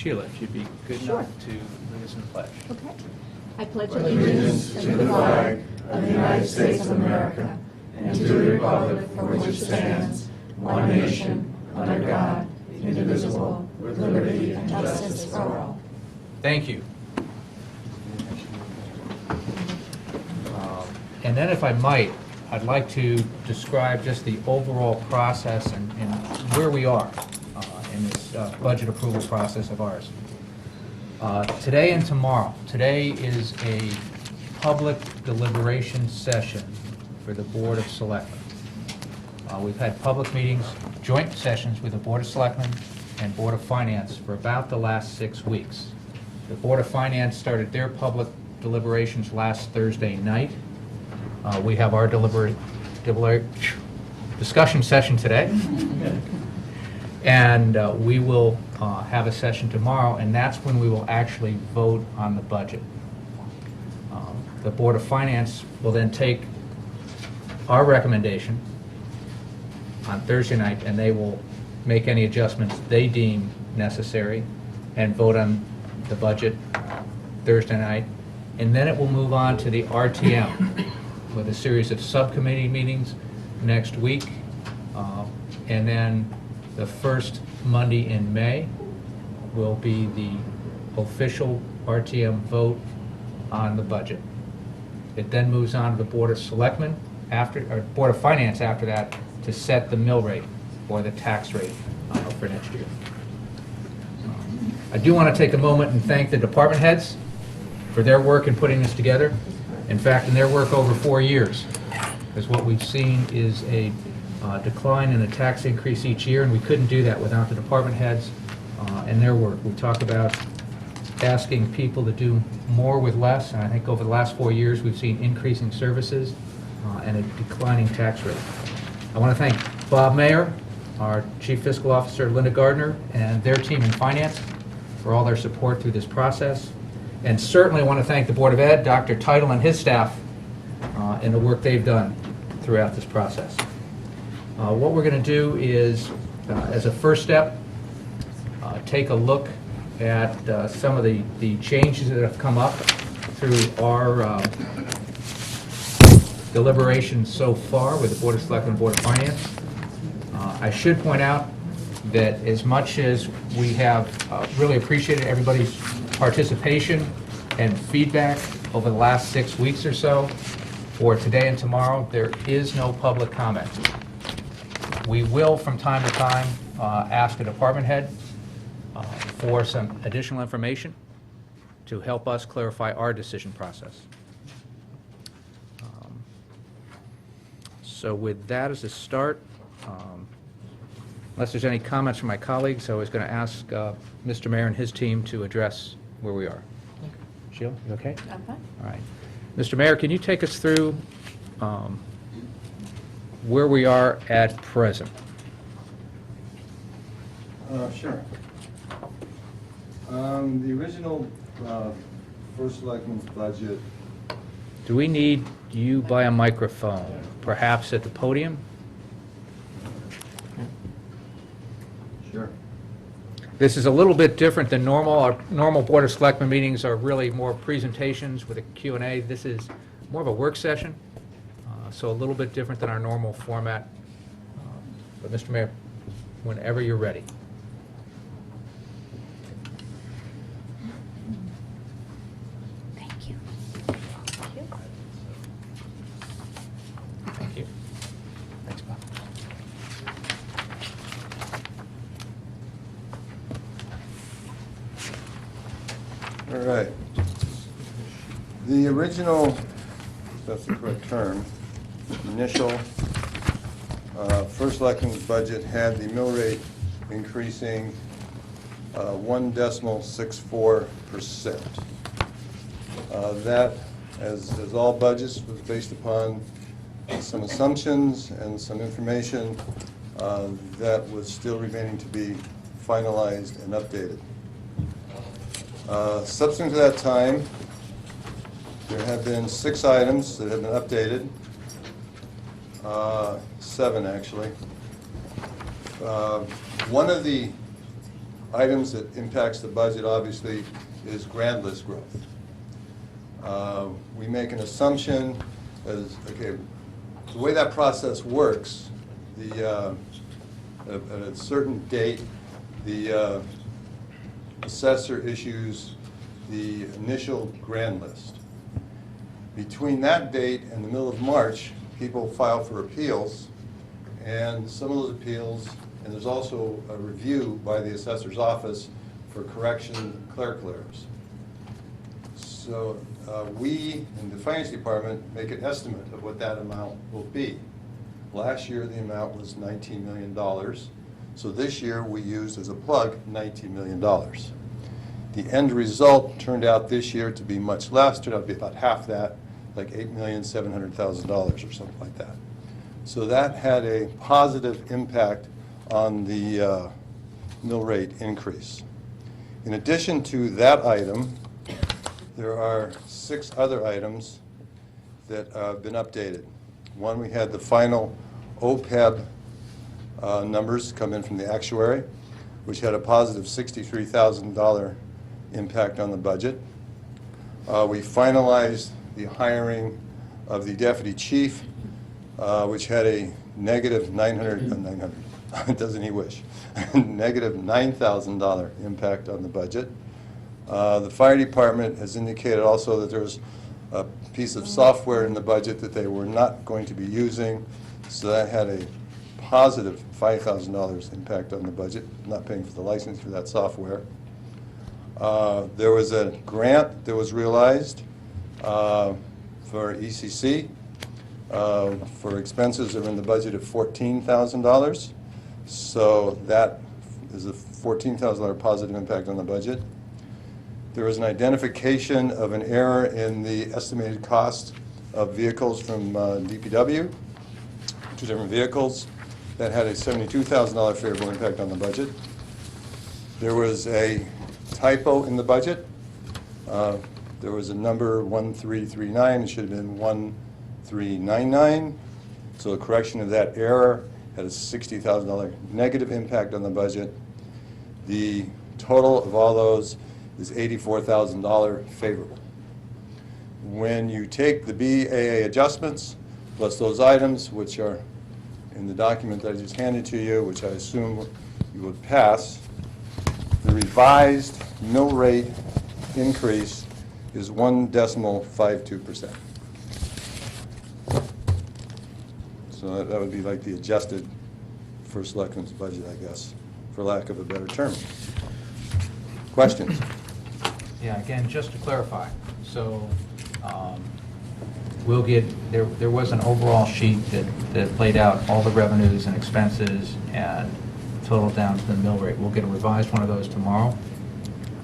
Sheila, if you'd be good Sure. enough to lead us in the pledge. Okay. I pledge allegiance to the flag of the United States of America and to the republic for which it stands, one nation, under God, indivisible, with liberty and justice for all. Thank you. And then if I might, I'd like to describe just the overall process and where we are in this budget approval process of ours. Today and tomorrow. Today is a public deliberation session for the Board of Selectmen. We've had public meetings, joint sessions with the Board of Selectmen and Board of Finance for about the last 6 weeks. The Board of Finance started their public deliberations last Thursday night. We have our discussion session today. And we will have a session tomorrow, and that's when we will actually vote on the budget. The Board of Finance will then take our recommendation on Thursday night, and they will make any adjustments they deem necessary and vote on the budget Thursday night. And then it will move on to the RTM with a series of subcommittee meetings next week. And then the first Monday in May will be the official RTM vote on the budget. It then moves on to the Board of Selectmen or Board of Finance after that to set the mill rate or the tax rate for next year. I do want to take a moment and thank the department heads for their work in putting this together. In fact, in their work over 4 years, because what we've seen is a decline in the tax increase each year, and we couldn't do that without the department heads and their work. We talk about asking people to do more with less, and I think over the last 4 years we've seen increasing services and a declining tax rate. I want to thank Bob Mayer, our Chief Fiscal Officer, Linda Gardner, and their team in finance for all their support through this process. And certainly want to thank the Board of Ed, Dr. Title and his staff, and the work they've done throughout this process. What we're going to do is, as a first step, take a look at some of the changes that have come up through our deliberations so far with the Board of Selectmen and Board of Finance. I should point out that as much as we have really appreciated everybody's participation and feedback over the last 6 weeks or so, for today and tomorrow, there is no public comment. We will, from time to time, ask a department head for some additional information to help us clarify our decision process. So with that as a start, unless there's any comments from my colleagues, I was going to ask Mr. Mayor and his team to address where we are. Sheila, you okay? I'm fine. All right. Mr. Mayor, can you take us through where we are at present? Sure. The original First Selectmen's budget. Do we need you by a microphone, perhaps at the podium? Sure. This is a little bit different than normal. Our normal Board of Selectmen meetings are really more presentations with a Q&A. This is more of a work session, so a little bit different than our normal format. But Mr. Mayor, whenever you're ready. Thank you. Thank you. Thanks, Bob. All right. The original, if that's the correct term, initial First Selectmen's budget had the mill rate increasing 1.64%. That, as all budgets, was based upon some assumptions and some information that was still remaining to be finalized and updated. Subsequent to that time, there have been 6 items that have been updated, 7 actually. One of the items that impacts the budget, obviously, is grand list growth. We make an assumption as, okay, the way that process works, at a certain date, the assessor issues the initial grand list. Between that date and the middle of March, people file for appeals, and some of those appeals, and there's also a review by the assessor's office for correction clerical errors. So we, in the finance department, make an estimate of what that amount will be. Last year, the amount was $19 million. So this year, we used as a plug $19 million. The end result turned out this year to be much less, turned out to be about half that, like $8,700,000 or something like that. So that had a positive impact on the mill rate increase. In addition to that item, there are 6 other items that have been updated. One, we had the final OPEB numbers come in from the actuary, which had a positive $63,000 impact on the budget. We finalized the hiring of the deputy chief, which had a negative $900, doesn't he wish, negative $9,000 impact on the budget. The fire department has indicated also that there's a piece of software in the budget that they were not going to be using, so that had a positive $5,000 impact on the budget, not paying for the license for that software. There was a grant that was realized for ECC for expenses that are in the budget of $14,000. So that is a $14,000 positive impact on the budget. There was an identification of an error in the estimated cost of vehicles from DPW, 2 different vehicles. That had a $72,000 favorable impact on the budget. There was a typo in the budget. There was a number 1339, it should have been 1399. So the correction of that error had a $60,000 negative impact on the budget. The total of all those is $84,000 favorable. When you take the BAA adjustments plus those items, which are in the document that I just handed to you, which I assume you would pass, the revised mill rate increase is 1.52%. So that would be like the adjusted for Selectmen's budget, I guess, for lack of a better term. Questions? Yeah, again, just to clarify, so we'll get, there was an overall sheet that laid out all the revenues and expenses and total down to the mill rate. We'll get a revised one of those tomorrow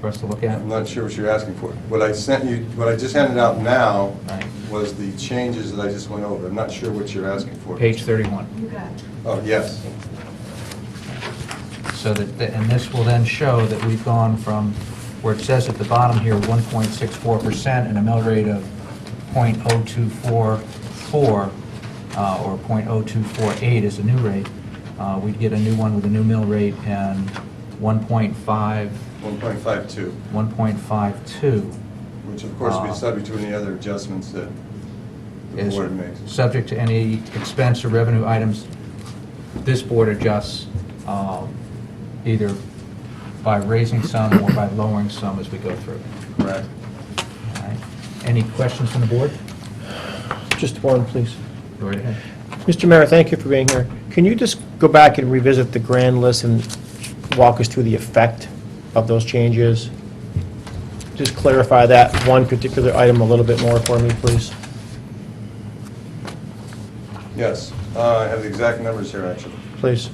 for us to look at. I'm not sure what you're asking for. What I sent you, what I just handed out now Right. was the changes that I just went over. I'm not sure what you're asking for. Page 31. You got it. Oh, yes. So that, and this will then show that we've gone from, where it says at the bottom here, 1.64% and a mill rate of .0244 or .0248 is a new rate. We'd get a new one with a new mill rate and 1.5, 1.52, 1.52 which of course would be subject to any other adjustments that the is board makes. subject to any expense or revenue items this board adjusts either by raising some or by lowering some as we go through. Correct. All right. Any questions from the board? Just one, please. Go right ahead. Mr. Mayor, thank you for being here. Can you just go back and revisit the grand list and walk us through the effect of those changes? Just clarify that one particular item a little bit more for me, please. Yes, I have the exact numbers here, actually. Please.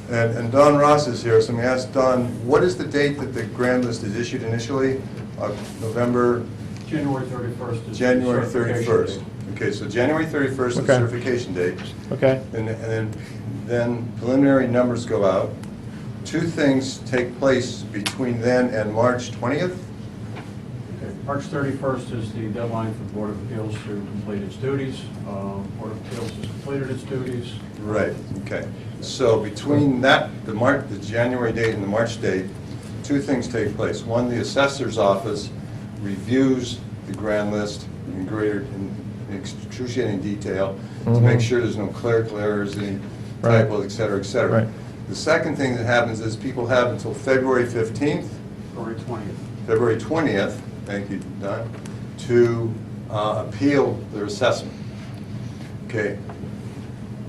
And Don Ross is here, so let me ask Don, what is the date that the grand list is issued initially? November? January 31st. is the January certification 31st. date. Okay, so January 31st is the Okay. certification date. Okay? And then preliminary numbers go out. 2 things take place between then and March 20th. March 31st is the deadline for the Board of Appeals to complete its duties. Board of Appeals has completed its duties. Right, okay. So between that, the January date and the March date, two things take place. One, the assessor's office reviews the grand list in excruciating detail to make sure there's no clerical errors, any Right. typos, et cetera, et cetera. Right. The second thing that happens is people have until February 15th, February 20th. February 20th, thank you, Don, to appeal their assessment. Okay.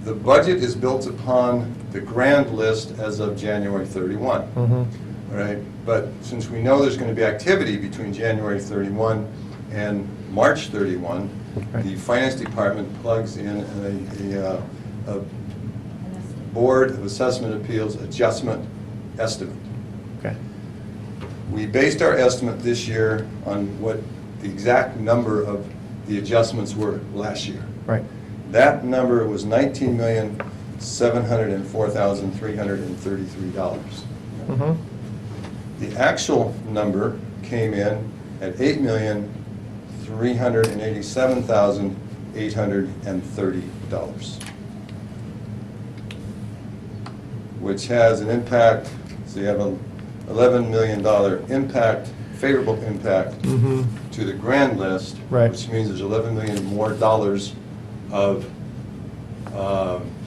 The budget is built upon the grand list as of January 31. Mhm. All right, but since we know there's going to be activity between January 31 and March 31, Right. the Finance Department plugs in a Board of Assessment Appeals adjustment estimate. Okay. We based our estimate this year on what the exact number of the adjustments were last year. Right. That number was $19,704,333. Mhm. The actual number came in at $8,387,830, which has an impact, so you have an $11 million impact, favorable impact Mhm. to the grand list, Right. which means there's $11 million more dollars of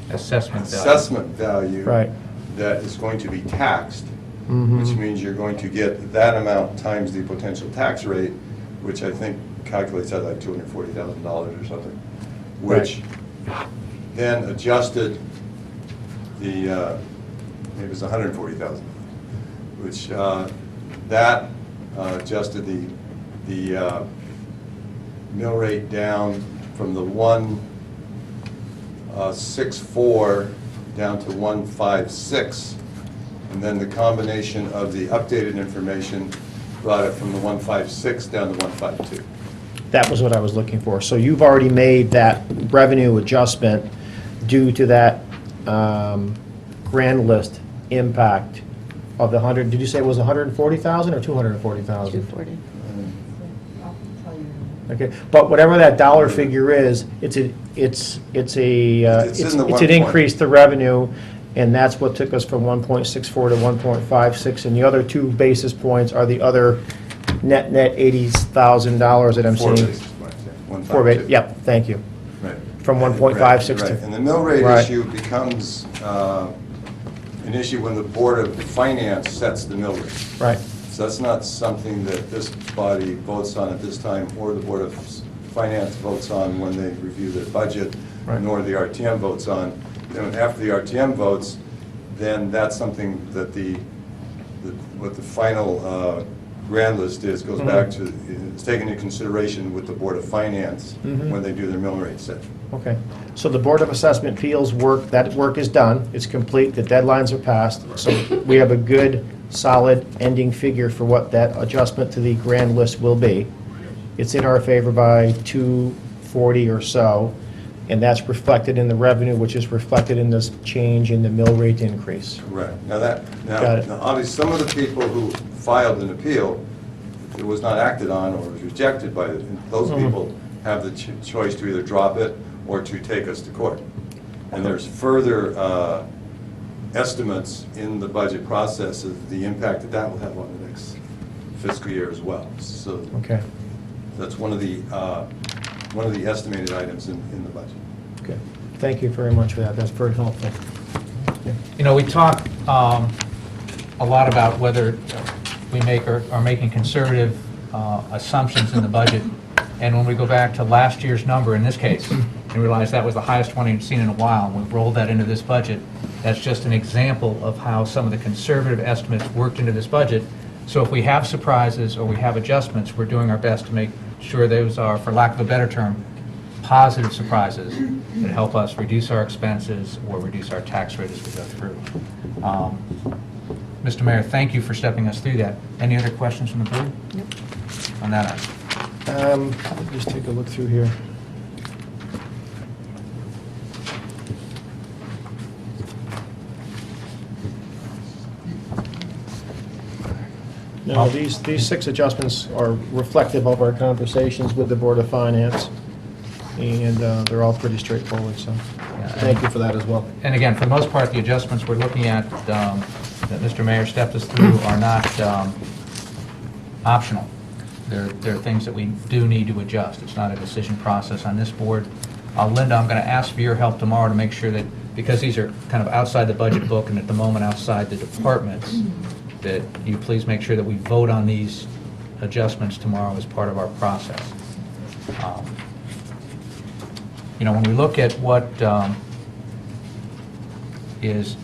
Assessment value. assessment value Right. that is going to be taxed, Mhm. which means you're going to get that amount times the potential tax rate, which I think calculates out like $240,000 or something, which then adjusted the, maybe it was $140,000, which that adjusted the mill rate down from the 1.64 down to 1.56, and then the combination of the updated information brought it from the 1.56 down to 1.52. That was what I was looking for. So you've already made that revenue adjustment due to that grand list impact of the 100, did you say it was 140,000 or 240,000? 240. Okay, but whatever that dollar figure is, it's an increase to revenue, and that's what took us from 1.64 to 1.56, and the other 2 basis points are the other net $80,000 that I'm Four seeing. basis points, yeah, 1.52. 4 yep, thank you. Right. From 1.56 Right, to. right. And the mill rate Right. issue becomes an issue when the Board of Finance sets the mill rate. Right, So that's not something that this body votes on at this time, or the Board of Finance votes on when they review their budget, Right. nor the RTM votes on. Then after the RTM votes, then that's something that what the final grand list is, goes back to, it's taken into consideration with the Board of Finance Mhm. when they do their mill rate set. okay. So the Board of Assessment Appeals work, that work is done, it's complete, the deadlines are passed, so we have a good, solid ending figure for what that adjustment to the grand list will be. It's in our favor by 240 or so, and that's reflected in the revenue, which is reflected in this change in the mill rate increase. Correct. Now Got it. now obviously, some of the people who filed an appeal, it was not acted on or was rejected by, those Mhm. people have the choice to either drop it or to take us to court. And there's further estimates in the budget process of the impact that that will have on the next fiscal year as well. So Okay, that's one of the estimated items in the budget. good. Thank you very much for that, that's very helpful. You know, we talk a lot about whether we are making conservative assumptions in the budget, and when we go back to last year's number in this case, and realize that was the highest one we've seen in a while, and we rolled that into this budget, that's just an example of how some of the conservative estimates worked into this budget. So if we have surprises or we have adjustments, we're doing our best to make sure those are, for lack of a better term, positive surprises that help us reduce our expenses or reduce our tax rate as we go through. Mr. Mayor, thank you for stepping us through that. Any other questions from the board? On that item? Let me just take a look through here. No, these 6 adjustments are reflective of our conversations with the Board of Finance, and they're all pretty straightforward, so thank you for that as well. And again, for the most part, the adjustments we're looking at, that Mr. Mayor stepped us through, are not optional. They're things that we do need to adjust. It's not a decision process on this board. Linda, I'm going to ask for your help tomorrow to make sure that, because these are kind of outside the budget book and at the moment outside the departments, that you please make sure that we vote on these adjustments tomorrow as part of our process. When we look at what is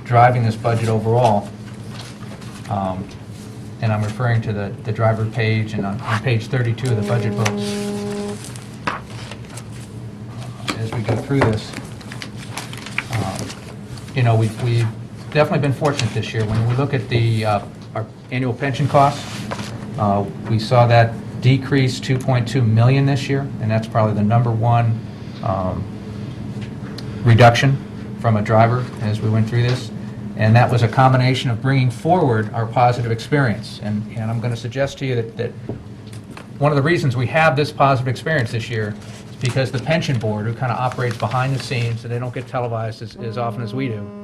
driving this budget overall, and I'm referring to the driver page and on page 32 of the budget books, as we go through this, we've definitely been fortunate this year. When we look at our annual pension costs, we saw that decrease 2.2 million this year, and that's probably the number one reduction from a driver as we went through this. And that was a combination of bringing forward our positive experience. And I'm going to suggest to you that one of the reasons we have this positive experience this year is because the pension board, who kind of operates behind the scenes, and they don't get televised as often as we do,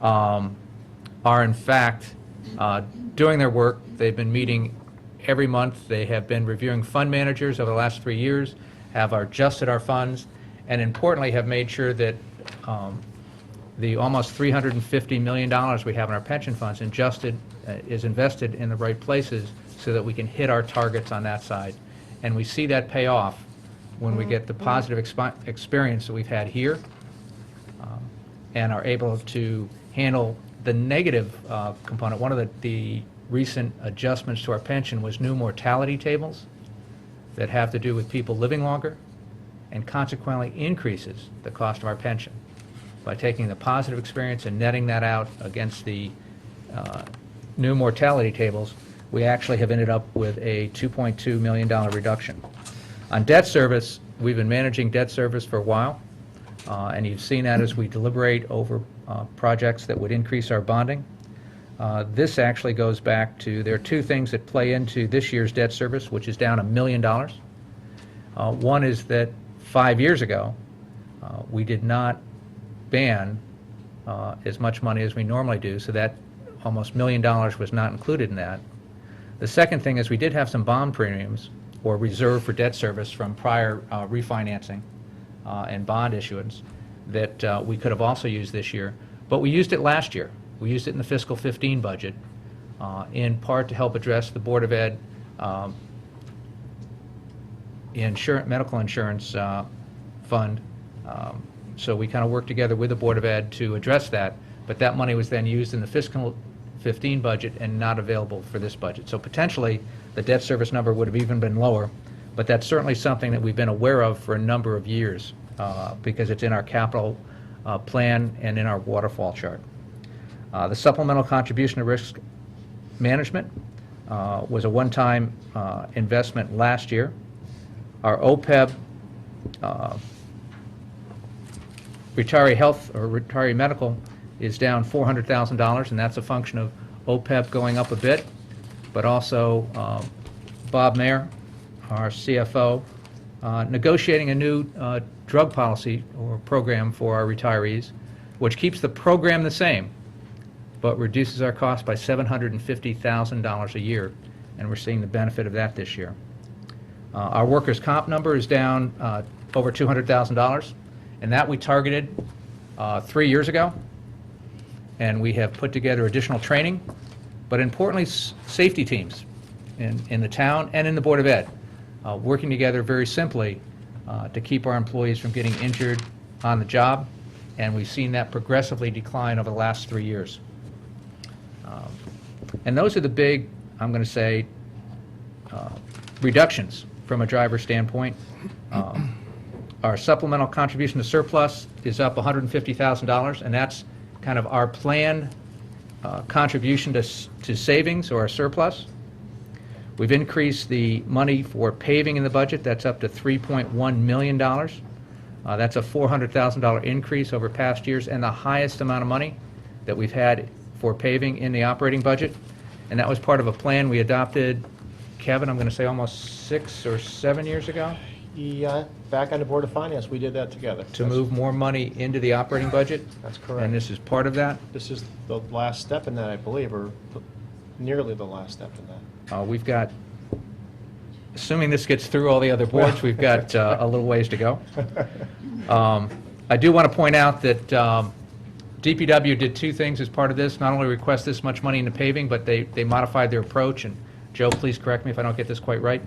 are in fact doing their work. They've been meeting every month. They have been reviewing fund managers over the last 3 years, have adjusted our funds, and importantly have made sure that the almost $350 million we have in our pension funds is invested in the right places so that we can hit our targets on that side. And we see that pay off when we get the positive experience that we've had here and are able to handle the negative component. One of the recent adjustments to our pension was new mortality tables that have to do with people living longer and consequently increases the cost of our pension. By taking the positive experience and netting that out against the new mortality tables, we actually have ended up with a $2.2 million reduction. On debt service, we've been managing debt service for a while, and you've seen that as we deliberate over projects that would increase our bonding. This actually goes back to, there are 2 things that play into this year's debt service, which is down $1 million. One is that 5 years ago, we did not ban as much money as we normally do, so that almost $1 million was not included in that. The second thing is we did have some bond premiums or reserve for debt service from prior refinancing and bond issuance that we could have also used this year, but we used it last year. We used it in the fiscal 15 budget, in part to help address the Board of Ed medical insurance fund. So we kind of worked together with the Board of Ed to address that, but that money was then used in the fiscal 15 budget and not available for this budget. So potentially the debt service number would have even been lower, but that's certainly something that we've been aware of for a number of years because it's in our capital plan and in our waterfall chart. The supplemental contribution to risk management was a one-time investment last year. Our OPEB retiree health or retiree medical is down $400,000, and that's a function of OPEB going up a bit, but also Bob Mayer, our CFO, negotiating a new drug policy or program for our retirees, which keeps the program the same, but reduces our cost by $750,000 a year, and we're seeing the benefit of that this year. Our workers' comp number is down over $200,000, and that we targeted 3 years ago, and we have put together additional training, but importantly, safety teams in the town and in the Board of Ed, working together very simply to keep our employees from getting injured on the job, and we've seen that progressively decline over the last 3 years. And those are the big, I'm going to say, reductions from a driver standpoint. Our supplemental contribution to surplus is up $150,000, and that's kind of our planned contribution to savings or our surplus. We've increased the money for paving in the budget. That's up to $3.1 million. That's a $400,000 increase over past years and the highest amount of money that we've had for paving in the operating budget. And that was part of a plan we adopted, Kevin, I'm going to say almost 6 or 7 years ago, Yeah, back on the Board of Finance, we did that together. to move more money into the operating budget. That's correct. And this is part of that. This is the last step in that, I believe, or nearly the last step in that. We've got, assuming this gets through all the other boards, we've got a little ways to go. I do want to point out that DPW did 2 things as part of this. Not only request this much money into paving, but they modified their approach. And Joe, please correct me if I don't get this quite right.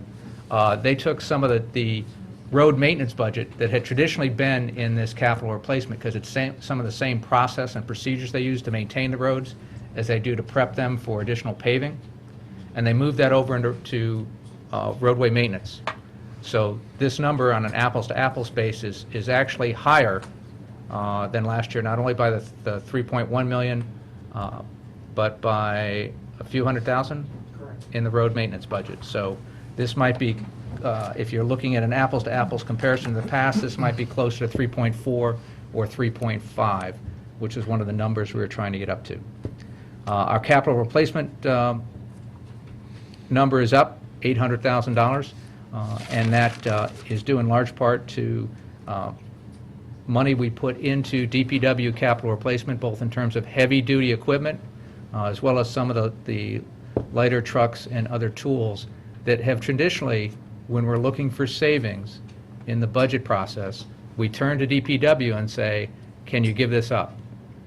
They took some of the road maintenance budget that had traditionally been in this capital replacement, because it's some of the same process and procedures they use to maintain the roads as they do to prep them for additional paving. And they moved that over into roadway maintenance. So this number on an apples-to-apples basis is actually higher than last year, not only by the 3.1 million, but by a few $100,000 in the road maintenance budget. So this might be, if you're looking at an apples-to-apples comparison to the past, this might be closer to 3.4 or 3.5, which is one of the numbers we were trying to get up to. Our capital replacement number is up $800,000, and that is due in large part to money we put into DPW capital replacement, both in terms of heavy-duty equipment, as well as some of the lighter trucks and other tools that have traditionally, when we're looking for savings in the budget process, we turn to DPW and say, can you give this up?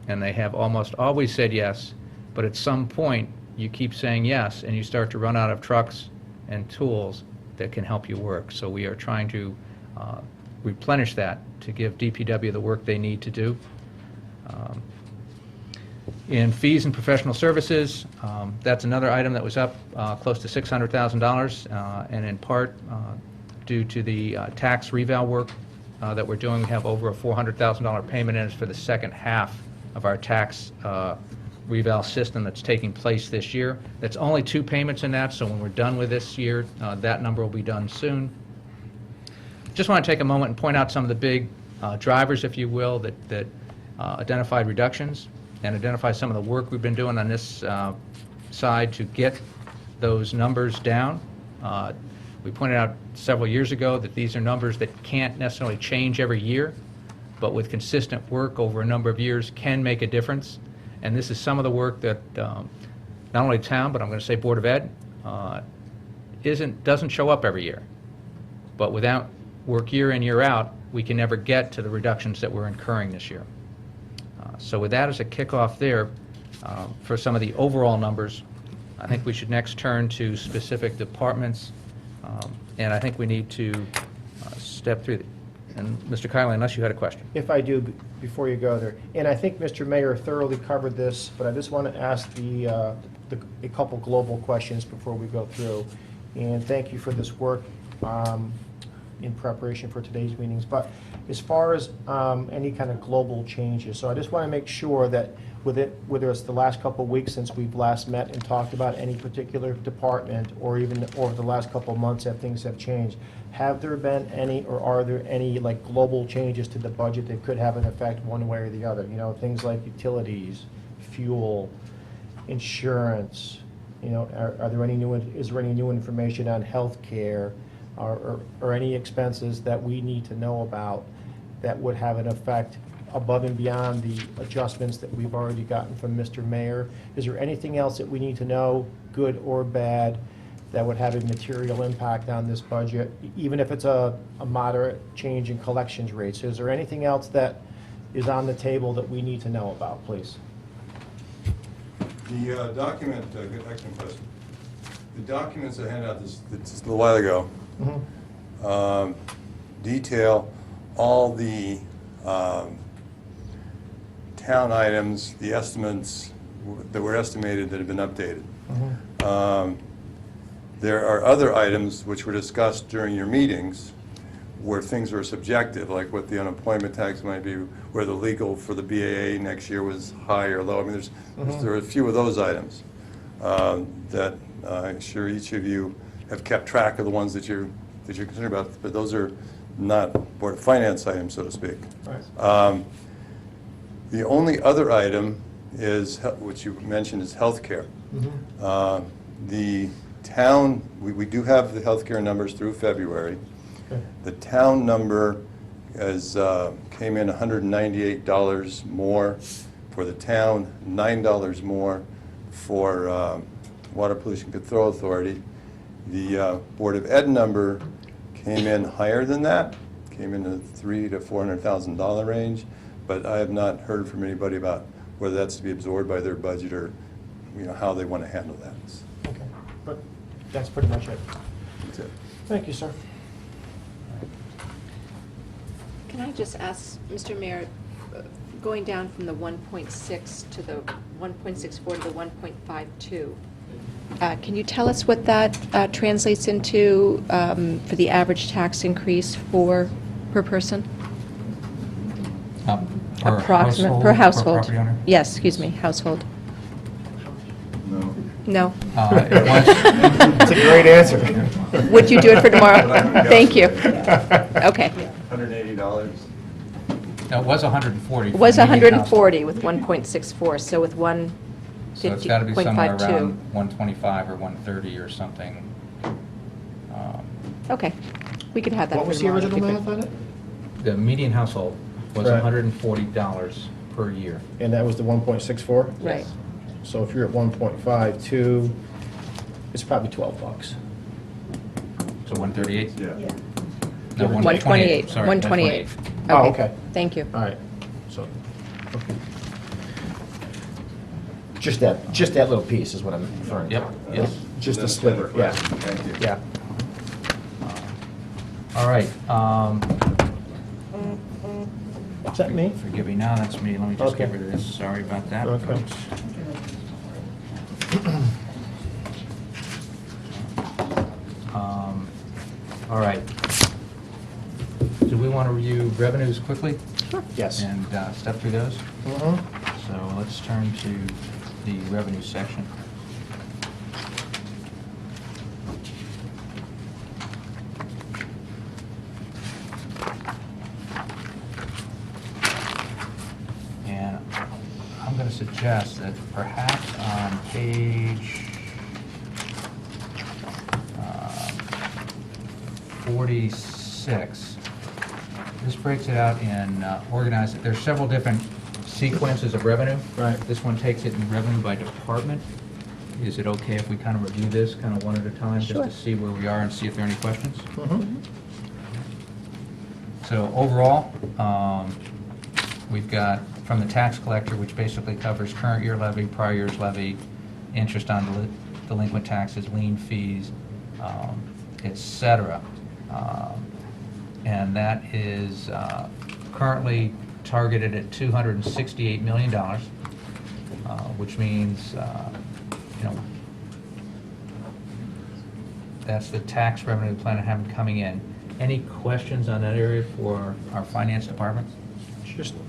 And they have almost always said yes, but at some point, you keep saying yes, and you start to run out of trucks and tools that can help you work. So we are trying to replenish that to give DPW the work they need to do. In fees and professional services, that's another item that was up close to $600,000, and in part due to the tax reval work that we're doing. We have over a $400,000 payment in it for the second half of our tax reval system that's taking place this year. That's only 2 payments in that, so when we're done with this year, that number will be done soon. Just want to take a moment and point out some of the big drivers, if you will, that identified reductions and identify some of the work we've been doing on this side to get those numbers down. We pointed out several years ago that these are numbers that can't necessarily change every year, but with consistent work over a number of years can make a difference. And this is some of the work that not only town, but I'm going to say Board of Ed, doesn't show up every year. But without work year in, year out, we can never get to the reductions that we're incurring this year. So with that as a kickoff there, for some of the overall numbers, I think we should next turn to specific departments, and I think we need to step through. And Mr. Kiley, unless you had a question. If I do, before you go there, and I think Mr. Mayor thoroughly covered this, but I just want to ask a couple global questions before we go through. And thank you for this work in preparation for today's meetings. But as far as any kind of global changes, so I just want to make sure that whether it's the last couple of weeks since we've last met and talked about any particular department, or even over the last couple of months that things have changed, have there been any, or are there any, like, global changes to the budget that could have an effect one way or the other? You know, things like utilities, fuel, insurance, you know, are there any is there any new information on health care, or any expenses that we need to know about that would have an effect above and beyond the adjustments that we've already gotten from Mr. Mayor? Is there anything else that we need to know, good or bad, that would have a material impact on this budget, even if it's a moderate change in collections rates? Is there anything else that is on the table that we need to know about, please? The document, excellent question. The documents I handed out just a little while ago detail all the town items, the estimates that were estimated that have been updated. There are other items which were discussed during your meetings where things were subjective, like what the unemployment tax might be, where the legal for the BAA next year was high or low. I mean, there are a few of those items that I'm sure each of you have kept track of, the ones that you're concerned about, but those are not Board of Finance items, so to speak. Right. The only other item is, which you mentioned, is healthcare. The town, we do have the healthcare numbers through February. Okay. The town number came in $198 more for the town, $9 more for Water Pollution Control Authority. The Board of Ed number came in higher than that, came in the $300,000 to $400,000 range, but I have not heard from anybody about whether that's to be absorbed by their budget or, how they want to handle that. Okay, but that's pretty much it. That's it. Thank you, sir. Can I just ask, Mr. Mayor, going down from the 1.6 to the 1.64 to the 1.52, can you tell us what that translates into for the average tax increase per person? Approximate, per household. property owner? Yes, excuse me, household. No. No. It was, It's a great answer. Would you do it for tomorrow? Thank you. Okay. $180. no, it was 140. It was for the median 140 with 1.64, so with 150.52. So it's got to be somewhere around 125 or 130 or something. Okay, we could have that What for was the tomorrow. original math on it? The median household was Right. $140 per year. And that was the 1.64? Right. So if you're at 1.52, it's probably $12. So 138? Yeah. No, 128, sorry, 128. Oh, okay. Thank you. All right, so, okay. Just that little piece is what I'm referring to. Yep, yes. Just a That's sliver, another yeah. question. Thank you. Yeah. All right. Is that me? Forgive me now, that's me. Let me just get Okay. rid of this. Sorry about that, Okay. folks. All right. Do we want to review revenues quickly Yes. and step through those? Mhm. So let's turn to the revenue section. And I'm going to suggest that perhaps on page 46, this breaks it out in organized, there's several different sequences of revenue. Right. This one takes it in revenue by department. Is it okay if we kind of review this kind of one at a time, just Sure. to see where we are and see if there are any questions? Mhm. So overall, we've got from the tax collector, which basically covers current year levy, prior year's levy, interest on delinquent taxes, lien fees, et cetera. And that is currently targeted at $268 million, which means, that's the tax revenue we plan on having coming in. Any questions on that area for our finance department?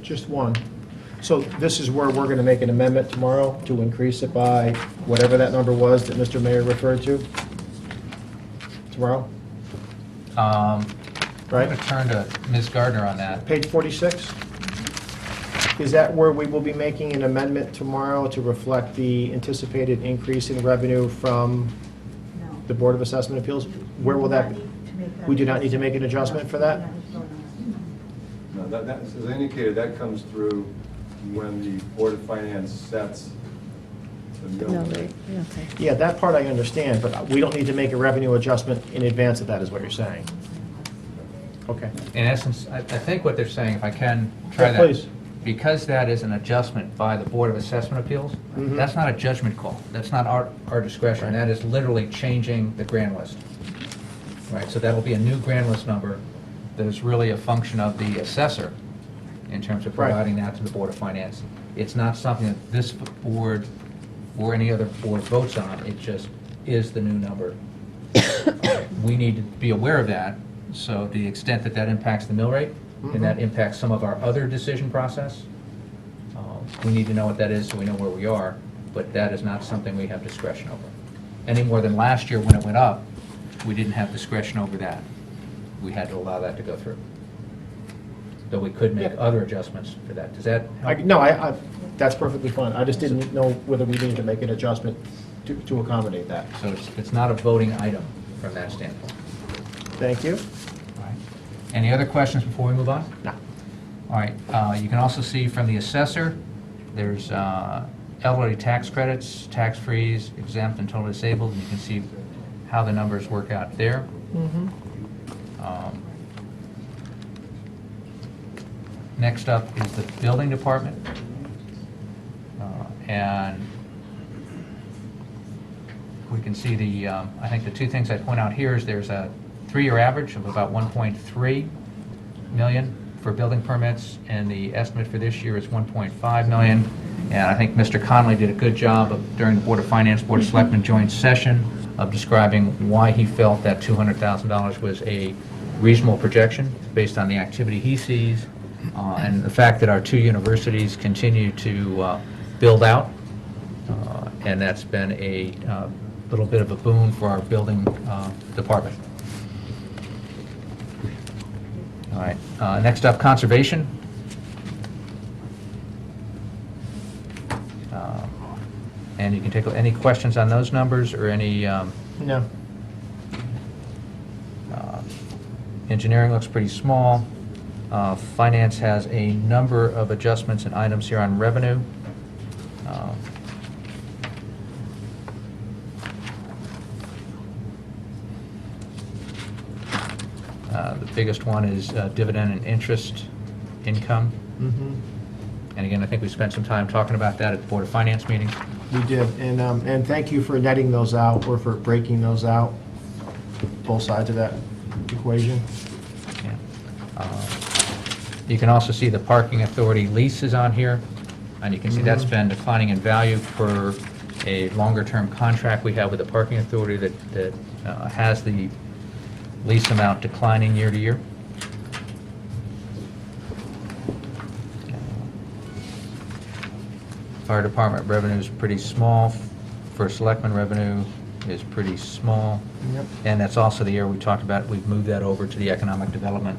Just one. So this is where we're going to make an amendment tomorrow to increase it by whatever that number was that Mr. Mayor referred to? Tomorrow? I'm Right. going to turn to Ms. Gardner on that. Page 46? Is that where we will be making an amendment tomorrow to reflect the anticipated increase in revenue from the Board of Assessment Appeals? Where will that be? We do not need to make an adjustment for that? No, that, as I indicated, that comes through when the Board of Finance sets the mill rate. Okay. Yeah, that part I understand, but we don't need to make a revenue adjustment in advance of that, is what you're saying? Okay. In essence, I think what they're saying, if I can try Yeah, that. please. Because that is an adjustment by the Board of Assessment Appeals, Mhm. that's not a judgment call. That's not our discretion. That is literally changing the grand list. Right, so that'll be a new grand list number that is really a function of the assessor in terms of Right. providing that to the Board of Finance. It's not something that this board or any other board votes on. It just is the new number. We need to be aware of that, so the extent that that impacts the mill rate, and that impacts some of our other decision process, we need to know what that is so we know where we are, but that is not something we have discretion over. Any more than last year when it went up, we didn't have discretion over that. We had to allow that to go through. though we could make Yeah. other adjustments for that. Does that help? No, that's perfectly fine. I just didn't know whether we needed to make an adjustment to accommodate that. So it's not a voting item from that standpoint. Thank you. All right. Any other questions before we move on? No. All right, you can also see from the assessor, there's elderly tax credits, tax-frees, exempt, and totally disabled, and you can see how the numbers work out there. Next up is the building department. And we can see the, I think the two things I'd point out here is there's a 3-year average of about 1.3 million for building permits, and the estimate for this year is 1.5 million. And I think Mr. Conley did a good job of, during the Board of Finance, Board of Selectmen joint session, of describing why he felt that $200,000 was a reasonable projection based on the activity he sees, and the fact that our 2 universities continue to build out, and that's been a little bit of a boon for our building department. All right, next up, conservation. And you can take any questions on those numbers or any, No. engineering looks pretty small. Finance has a number of adjustments and items here on revenue. The biggest one is dividend and interest income. And again, I think we spent some time talking about that at the Board of Finance meeting. We did, and thank you for netting those out, or for breaking those out, both sides of that equation. Yeah. You can also see the parking authority leases on here, and you can see that's been declining in value for a longer-term contract we have with the parking authority that has the lease amount declining year to year. Fire department revenue is pretty small. For selectmen revenue is pretty small. Yep. And that's also the year we talked about, we've moved that over to the economic development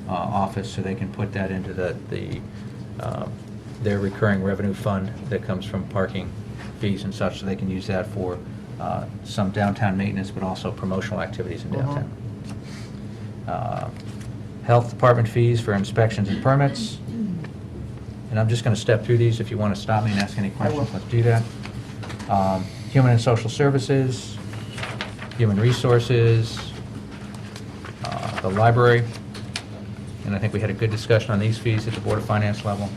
office, so they can put that into their recurring revenue fund that comes from parking fees and such, so they can use that for some downtown maintenance, but also promotional activities in downtown. Health department fees for inspections and permits. And I'm just going to step through these. If you want to stop me and ask any questions, let's do that. Human and social services, human resources, the library, and I think we had a good discussion on these fees at the Board of Finance level.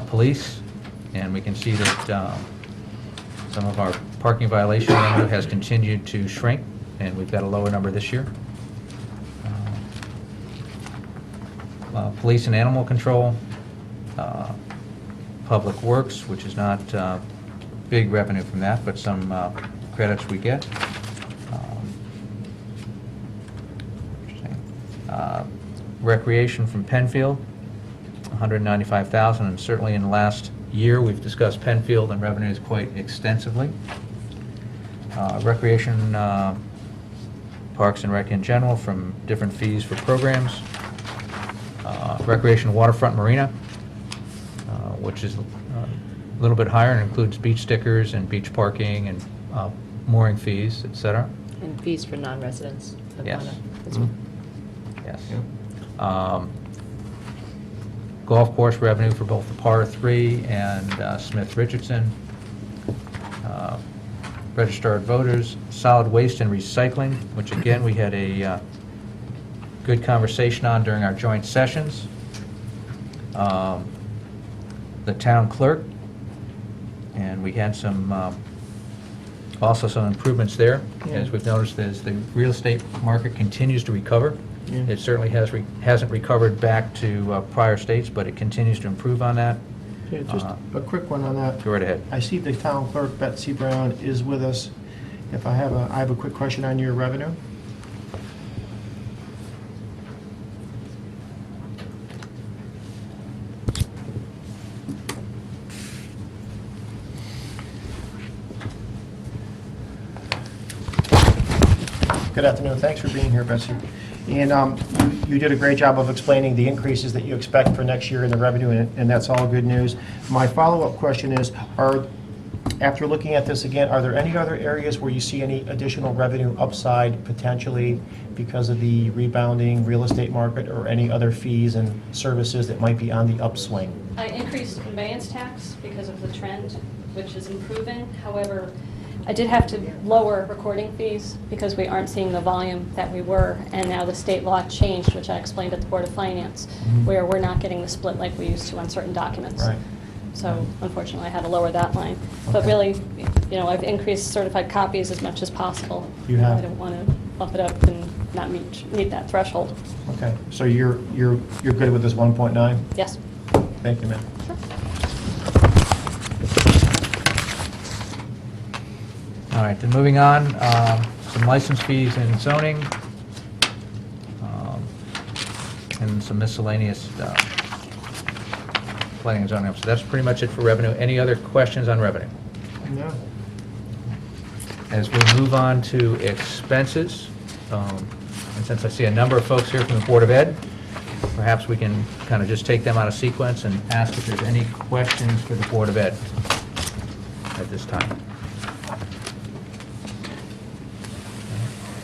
Police, and we can see that some of our parking violation revenue has continued to shrink, and we've got a lower number this year. Police and animal control, public works, which is not big revenue from that, but some credits we get. Recreation from Penfield, $195,000, and certainly in the last year, we've discussed Penfield and revenues quite extensively. Recreation, Parks and Rec in general, from different fees for programs. Recreation Waterfront Marina, which is a little bit higher and includes beach stickers and beach parking and mooring fees, et cetera. And fees for non-residents have Yes. gone up as well. Yes. Golf course revenue for both the Par 3 and Smith Richardson. Registered voters, solid waste and recycling, which again, we had a good conversation on during our joint sessions. The town clerk, and we had some, also some improvements there. As we've noticed, as the real estate market continues to recover, Yeah. it certainly hasn't recovered back to prior states, but it continues to improve on that. Yeah, just a quick one on that. Go right ahead. I see the town clerk, Betsy Brown, is with us. If I have a quick question on your revenue. Good afternoon. Thanks for being here, Betsy. And you did a great job of explaining the increases that you expect for next year in the revenue, and that's all good news. My follow-up question is, after looking at this again, are there any other areas where you see any additional revenue upside potentially because of the rebounding real estate market, or any other fees and services that might be on the upswing? I increased conveyance tax because of the trend, which is improving. However, I did have to lower recording fees because we aren't seeing the volume that we were, and now the state law changed, which I explained at the Board of Finance, where we're not getting the split like we used to on certain documents. Right. So unfortunately, I had to lower that line. But really, I've increased certified copies as much as possible. You have. I don't want to bump it up and not meet that threshold. Okay, so you're good with this 1.9? Yes. Thank you, ma'am. All right, then moving on, some license fees and zoning, and some miscellaneous planning and zoning. So that's pretty much it for revenue. Any other questions on revenue? No. As we move on to expenses, and since I see a number of folks here from the Board of Ed, perhaps we can kind of just take them out of sequence and ask if there's any questions for the Board of Ed at this time.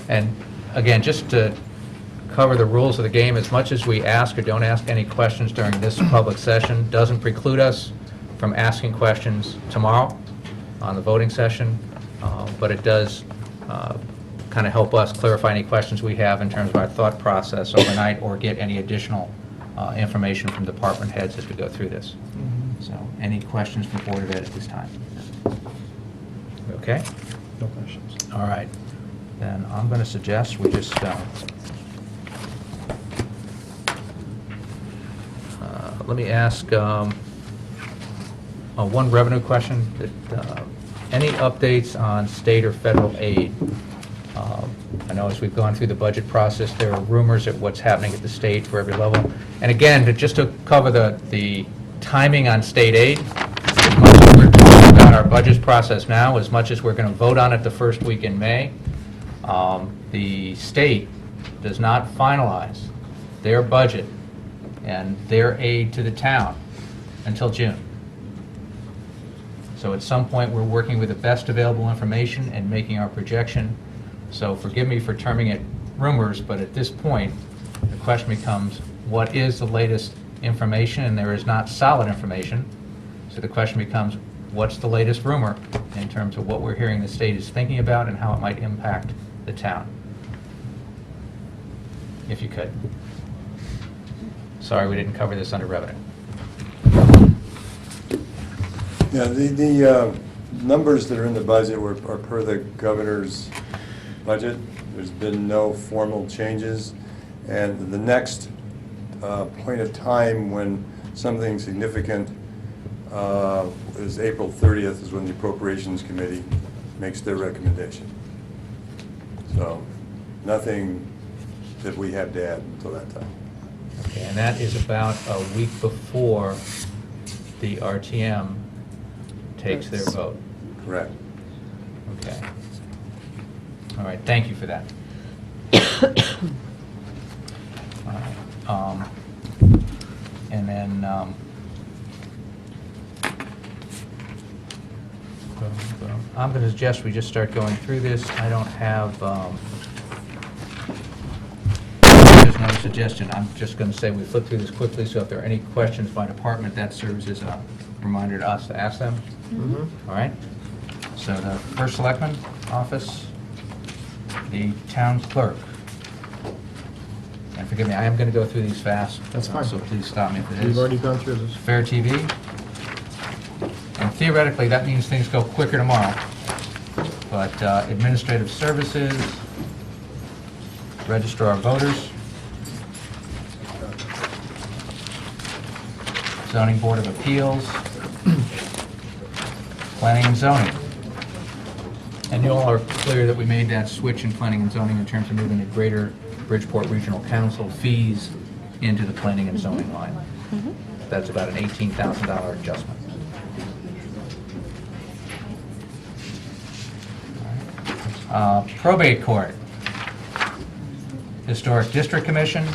And again, just to cover the rules of the game, as much as we ask or don't ask any questions during this public session, doesn't preclude us from asking questions tomorrow on the voting session, but it does kind of help us clarify any questions we have in terms of our thought process overnight, or get any additional information from department heads as we go through this. So, any questions from Board of Ed at this time? Okay? No questions. All right. Then I'm going to suggest we just, let me ask one revenue question. Any updates on state or federal aid? I know as we've gone through the budget process, there are rumors at what's happening at the state for every level. And again, just to cover the timing on state aid, as much as we're talking about our budget process now, as much as we're going to vote on it the first week in May, the state does not finalize their budget and their aid to the town until June. So at some point, we're working with the best available information and making our projection. So forgive me for terming it rumors, but at this point, the question becomes, what is the latest information? And there is not solid information. So the question becomes, what's the latest rumor in terms of what we're hearing the state is thinking about and how it might impact the town? If you could. Sorry, we didn't cover this under revenue. Yeah, the numbers that are in the budget are per the governor's budget. There's been no formal changes. And the next point of time when something significant is April 30th, is when the Appropriations Committee makes their recommendation. So nothing that we have to add until that time. Okay, and that is about a week before the RTM takes their vote. Correct. Okay. All right, thank you for that. All right, and then, I'm going to suggest we just start going through this. I don't have, there's no suggestion. I'm just going to say we flip through this quickly, so if there are any questions by department, that serves as a reminder to us to ask them. All right? So the first selectman office, the town clerk. And forgive me, I am going to go through these fast. That's fine. So please stop me if it is. We've already gone through this. Fair TV. And theoretically, that means things go quicker tomorrow. But administrative services, registrar of voters, zoning board of appeals, planning and zoning. And you all are clear that we made that switch in planning and zoning in terms of moving the Greater Bridgeport Regional Council fees into the planning and zoning line. That's about an $18,000 adjustment. Probate court. Historic District Commission.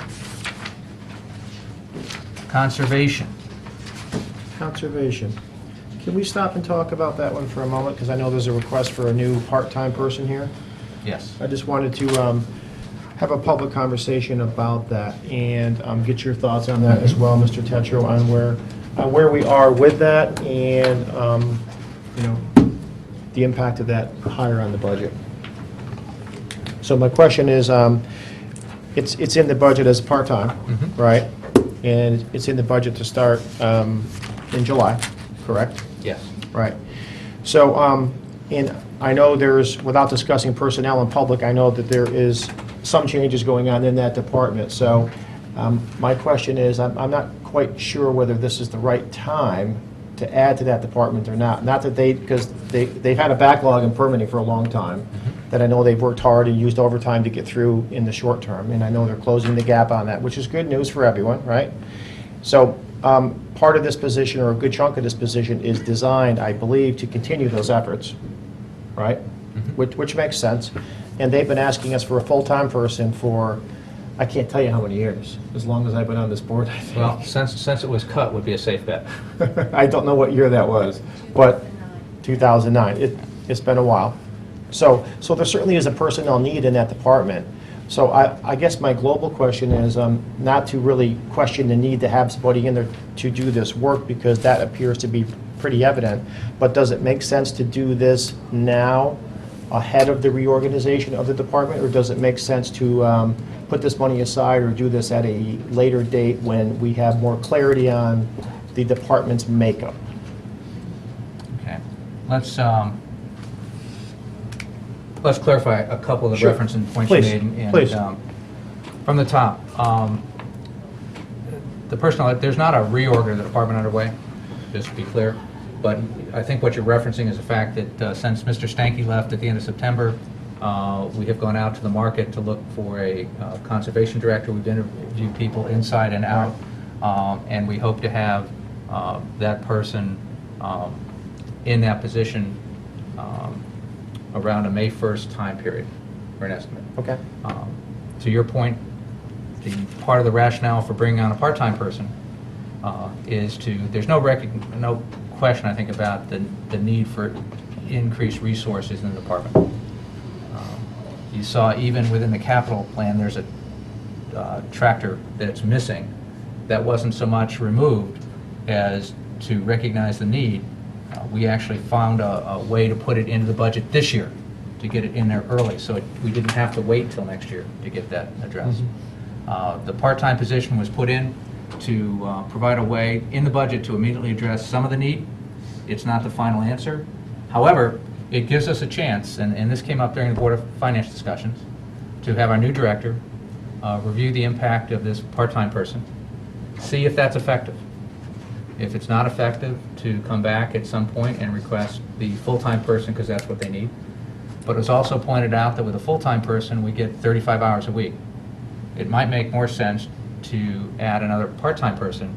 Conservation. Conservation. Can we stop and talk about that one for a moment? Because I know there's a request for a new part-time person here. Yes. I just wanted to have a public conversation about that and get your thoughts on that as well, Mr. Tetro, on where we are with that and, you know, the impact of that hire on the budget. So my question is, it's in the budget as part-time, right? And it's in the budget to start in July, correct? Yes. Right. So, and I know there's, without discussing personnel in public, I know that there is some changes going on in that department. So, my question is, I'm not quite sure whether this is the right time to add to that department or not. Not that because they've had a backlog in permitting for a long time, that I know they've worked hard and used overtime to get through in the short term, and I know they're closing the gap on that, which is good news for everyone, right? So, part of this position, or a good chunk of this position, is designed, I believe, to continue those efforts, right? Which makes sense. And they've been asking us for a full-time person for, I can't tell you how many years, as long as I've been on this board, I think. Well, since it was cut would be a safe bet. I don't know what year that was, but 2009. It's been a while. So there certainly is a personnel need in that department. So I guess my global question is not to really question the need to have somebody in there to do this work, because that appears to be pretty evident, but does it make sense to do this now ahead of the reorganization of the department, or does it make sense to put this money aside or do this at a later date when we have more clarity on the department's makeup? Okay. Let's clarify a couple of the Sure. reference and points Please. you made. And, Please. From the top, the personnel, there's not a reorg of the department underway, just to be clear. But I think what you're referencing is the fact that since Mr. Stanky left at the end of September, we have gone out to the market to look for a conservation director. We've interviewed people inside and out, and we hope to have that person in that position around a May 1st time period for an estimate. Okay. To your point, the part of the rationale for bringing on a part-time person is there's no question, I think, about the need for increased resources in the department. You saw even within the capital plan, there's a tractor that's missing that wasn't so much removed as to recognize the need. We actually found a way to put it into the budget this year, to get it in there early, so we didn't have to wait till next year to get that addressed. The part-time position was put in to provide a way in the budget to immediately address some of the need. It's not the final answer. However, it gives us a chance, and this came up during the Board of Finance discussions, to have our new director review the impact of this part-time person, see if that's effective. If it's not effective, to come back at some point and request the full-time person, because that's what they need. But it was also pointed out that with a full-time person, we get 35 hours a week. It might make more sense to add another part-time person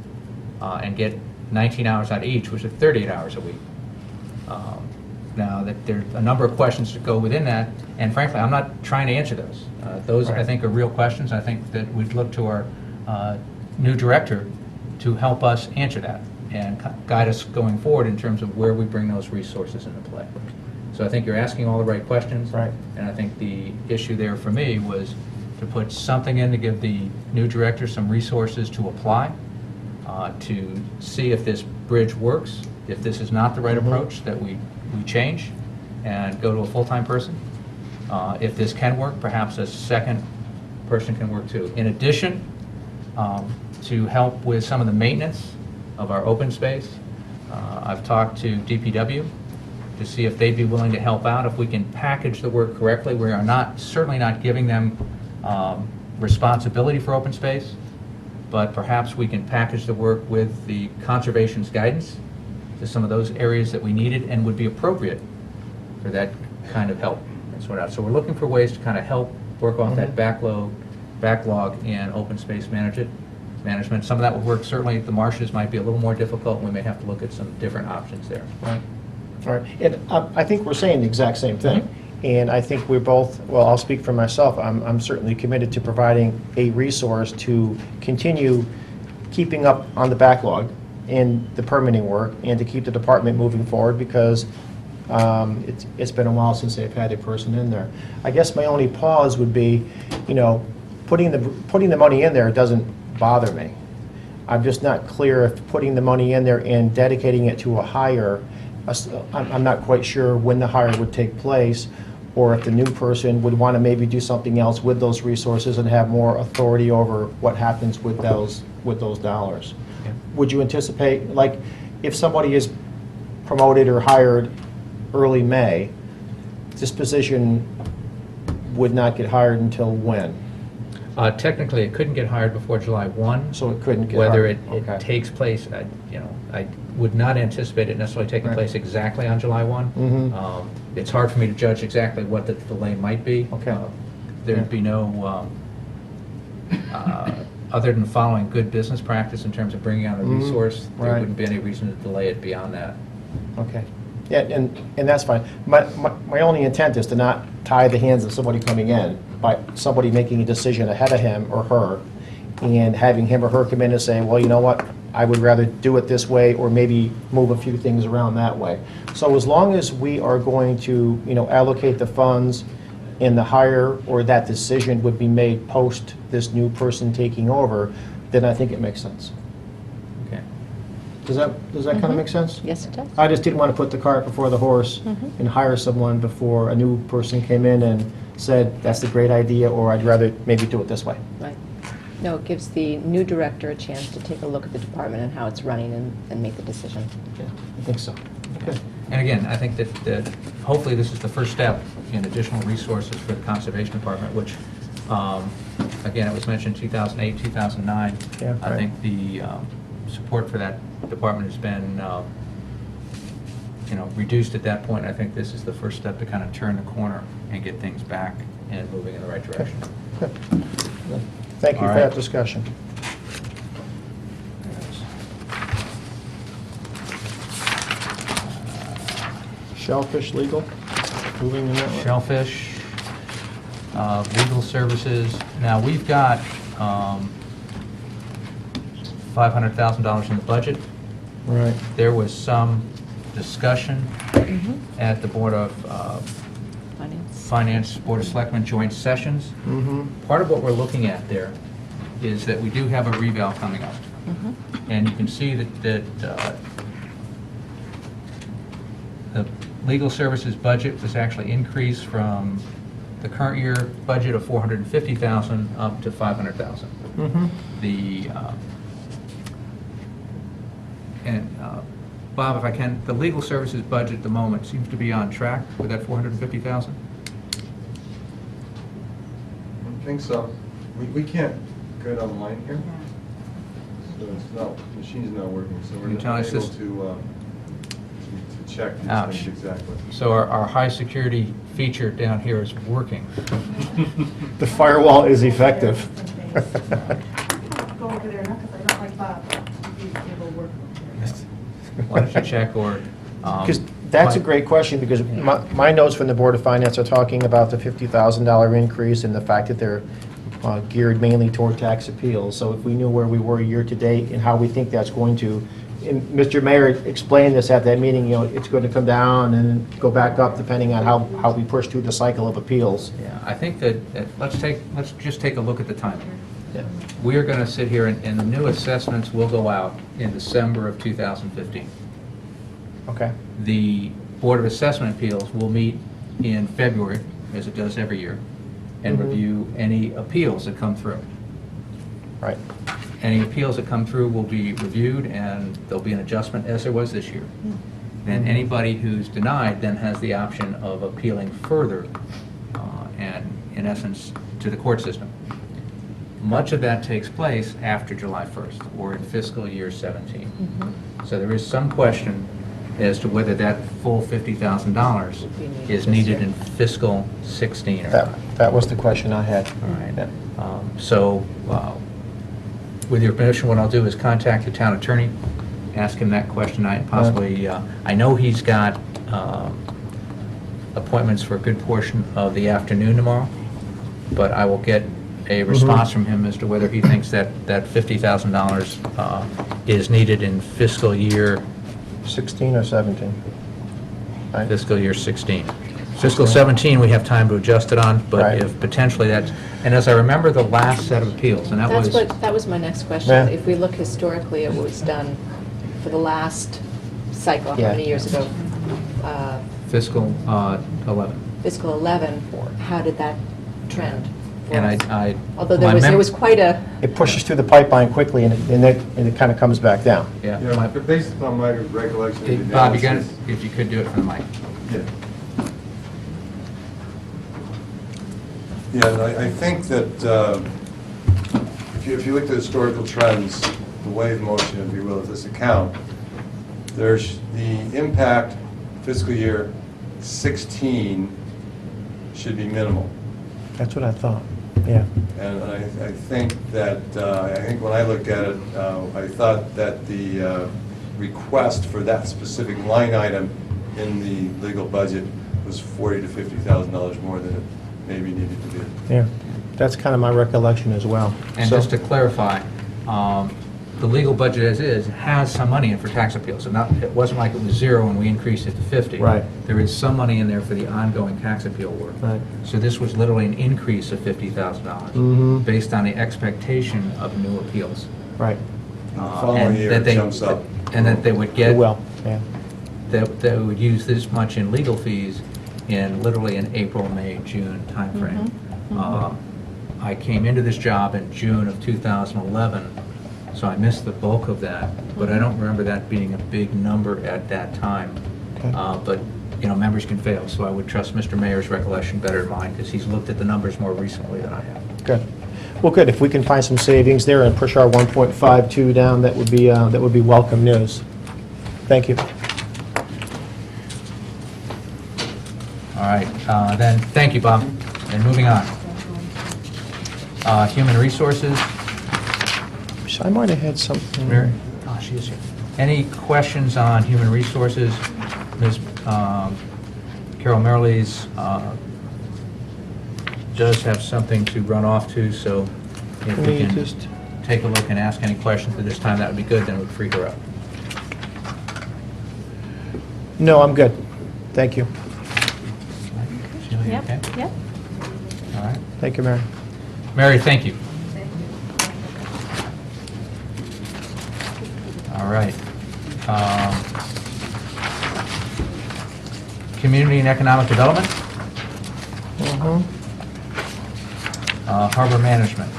and get 19 hours out of each, which is 38 hours a week. Now, that there's a number of questions that go within that, and frankly, I'm not trying to answer those. Those, I think, are real questions. I think that we'd look to our new director to help us answer that and guide us going forward in terms of where we bring those resources into play. So I think you're asking all the right questions. Right. And I think the issue there for me was to put something in to give the new director some resources to apply, to see if this bridge works. If this is not the right approach, that we change and go to a full-time person. If this can work, perhaps a second person can work too. In addition, to help with some of the maintenance of our open space, I've talked to DPW to see if they'd be willing to help out. If we can package the work correctly, we are certainly not giving them responsibility for open space, but perhaps we can package the work with the conservation's guidance to some of those areas that we needed and would be appropriate for that kind of help and sort out. So we're looking for ways to kind of help work off that backlog and open space management. Some of that will work. Certainly the marshes might be a little more difficult, and we may have to look at some different options there. Right. All right. And I think we're saying the exact same thing. And I think we're both, well, I'll speak for myself, I'm certainly committed to providing a resource to continue keeping up on the backlog in the permitting work and to keep the department moving forward because it's been a while since they've had a person in there. I guess my only pause would be, you know, putting the money in there doesn't bother me. I'm just not clear if putting the money in there and dedicating it to a hire, I'm not quite sure when the hire would take place, or if the new person would want to maybe do something else with those resources and have more authority over what happens with those dollars. Yeah. Would you anticipate, like, if somebody is promoted or hired early May, this position would not get hired until when? Technically, it couldn't get hired before July 1. So it couldn't get Whether hired. it Okay. takes place, I would not anticipate it necessarily taking Right. place exactly on July 1. Mhm. It's hard for me to judge exactly what the delay might be. Okay. There'd be no, other than following good business practice in terms of bringing on a Mhm. resource, there Right. wouldn't be any reason to delay it beyond that. Okay. Yeah, and that's fine. My only intent is to not tie the hands of somebody coming in by somebody making a decision ahead of him or her and having him or her come in and say, well, you know what, I would rather do it this way or maybe move a few things around that way. So as long as we are going to, you know, allocate the funds and the hire or that decision would be made post this new person taking over, then I think it makes sense. Okay. Does that kind of make sense? Yes, it does. I just didn't want to put the cart before the horse and hire someone before a new person came in and said, that's a great idea, or I'd rather maybe do it this way. Right. No, it gives the new director a chance to take a look at the department and how it's running and make the decision. Yeah, I think so. Okay. And again, I think that hopefully this is the first step in additional resources for the Conservation Department, which, again, it was mentioned 2008, 2009. Yeah, I right. think the support for that department has been, reduced at that point. I think this is the first step to kind of turn the corner and get things back and moving in the right direction. Good. Thank you All for that right. discussion. Shellfish legal, moving in that way? Shellfish, legal services. Now, we've got $500,000 in the budget. Right. There was some discussion at the Board of Finance, Board of Selectmen joint sessions. Mm-hmm. Part of what we're looking at there is that we do have a reval coming up. And you can see that the legal services budget was actually increased from the current year budget of $450,000 up to $500,000. Mm-hmm. Bob, if I can, the legal services budget at the moment seems to be on track with that $450,000? I think so. We can't go online here. So it's not, the machine's not working, so we're You're not telling us able this- to check these Ouch. things exactly. So our high security feature down here is working. The firewall is effective. Go over there, not because I don't like Bob, but he's able to work over there. Why don't you check or? Because that's a great question, because my notes from the Board of Finance are talking about the $50,000 increase and the fact that they're geared mainly toward tax appeals. So if we knew where we were year-to-date and how we think that's going to, and Mr. Mayor explained this at that meeting, you know, it's going to come down and go back up depending on how we push through the cycle of appeals. Yeah, I think that, let's just take a look at the timing. Yeah. We are going to sit here and the new assessments will go out in December of 2015. Okay. The Board of Assessment Appeals will meet in February, as it does every year, and Mhm. review any appeals that come through. Right. Any appeals that come through will be reviewed, and there'll be an adjustment, as there was this year. And anybody who's denied then has the option of appealing further, and in essence, to the court system. Much of that takes place after July 1st, or in fiscal year 17. So there is some question as to whether that full $50,000 is needed in fiscal 16 or not. That was the question I had. All right. Yeah. So, with your permission, what I'll do is contact the town attorney, ask him that question. I know he's got appointments for a good portion of the afternoon tomorrow, but I will get a response from him as to whether he thinks that $50,000 is needed in fiscal year 16 or 17? Right. fiscal year 16. Fiscal 17, we have time to adjust it on, but Right. if potentially that's, and as I remember the last set of appeals, and that was... That was my next question. Yeah. If we look historically, it was done for the last cycle, how Yeah. many years ago? Fiscal 11. Fiscal 11, how did that trend? for And us? Although my there was quite a, It pushes through the pipeline quickly, and it kind of comes back down. Yeah, Yeah, my- but based upon my recollection of the Bob, you got it, analysis- if you could do it for the mic. Yeah. Yeah, and I think that if you look at the historical trends, the wave motion, if you will, of this account, there's the impact fiscal year 16 should be minimal. That's what I thought, yeah. And I think that, I think when I looked at it, I thought that the request for that specific line item in the legal budget was $40,000 to $50,000 more than it maybe needed to be. Yeah, that's kind of my recollection as well. And So- just to clarify, the legal budget as is has some money in for tax appeals. So it wasn't like it was zero and we increased it to 50. Right. There is some money in there for the ongoing tax appeal work. Right. So this was literally an increase of $50,000 Mhm. based on the expectation of new appeals. Right, And the following And year, that it they- jumps up. And that they would it get, will, yeah. that they would use this much in legal fees in literally an April, May, June timeframe. I came into this job in June of 2011, so I missed the bulk of that, but I don't remember that being a big number at that time. Okay. But, you know, members can fail, so I would trust Mr. Mayor's recollection better than mine, because he's looked at the numbers more recently than I have. Good. Well, good, if we can find some savings there and push our 1.52 down, that would be welcome news. Thank you. All right, then, thank you, Bob. And moving on. Human Resources, So I might have had something. Mary? Oh, she is here. Any questions on Human Resources? Ms. Carol Merrilies does have something to run off to, so if Let we me can just- take a look and ask any questions at this time, that would be good, then we'd free her up. No, I'm good. Thank you. Sheila, you Yep, okay? yep. All right. Thank you, Mary. Mary, thank you. All right. Community and Economic Development, Mhm. Harbor Management.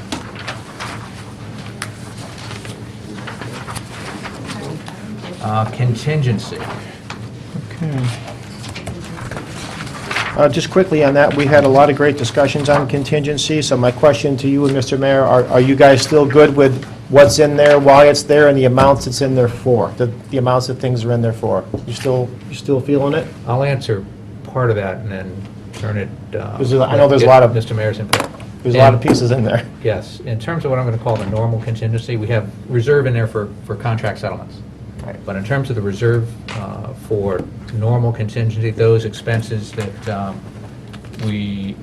Contingency. Okay. Just quickly on that, we had a lot of great discussions on contingency, so my question to you and Mr. Mayor, are you guys still good with what's in there, why it's there, and the amounts it's in there for? The amounts that things are in there for? You still feeling it? I'll answer part of that and then turn it. I know there's a lot of- Mr. Mayor's input. There's a lot of And- pieces in there. Yes, in terms of what I'm going to call the normal contingency, we have reserve in there for contract settlements. Right. But in terms of the reserve for normal contingency, those expenses that we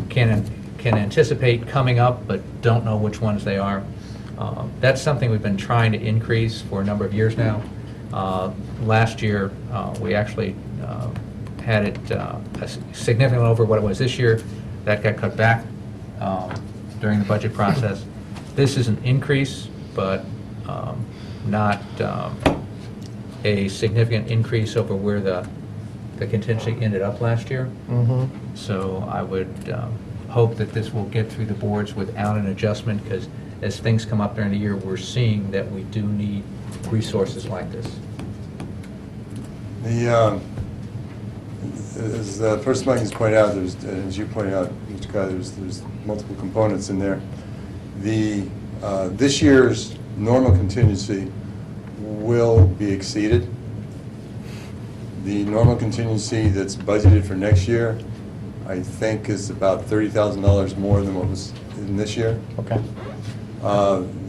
can anticipate coming up but don't know which ones they are, that's something we've been trying to increase for a number of years now. Last year, we actually had it significantly over what it was this year. That got cut back during the budget process. This is an increase, but not a significant increase over where the contingency ended up last year. Mhm. So I would hope that this will get through the boards without an adjustment, because as things come up during the year, we're seeing that we do need resources like this. As First Mike has pointed out, as you pointed out, Mr. Guy, there's multiple components in there. This year's normal contingency will be exceeded. The normal contingency that's budgeted for next year, I think, is about $30,000 more than what was in this year. Okay.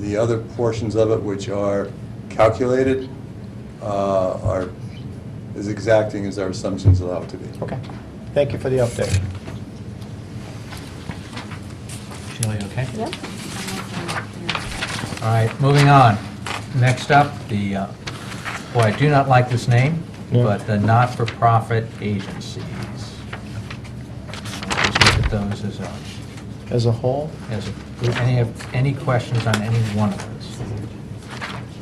The other portions of it which are calculated are as exacting as our assumptions allow it to be. Okay. Thank you for the update. Julie, okay? Yep. All right, moving on. Next up, the, boy, I do not like this name, Yeah. but the not-for-profit agencies. Let's look at those As a whole, as any questions on any one of those?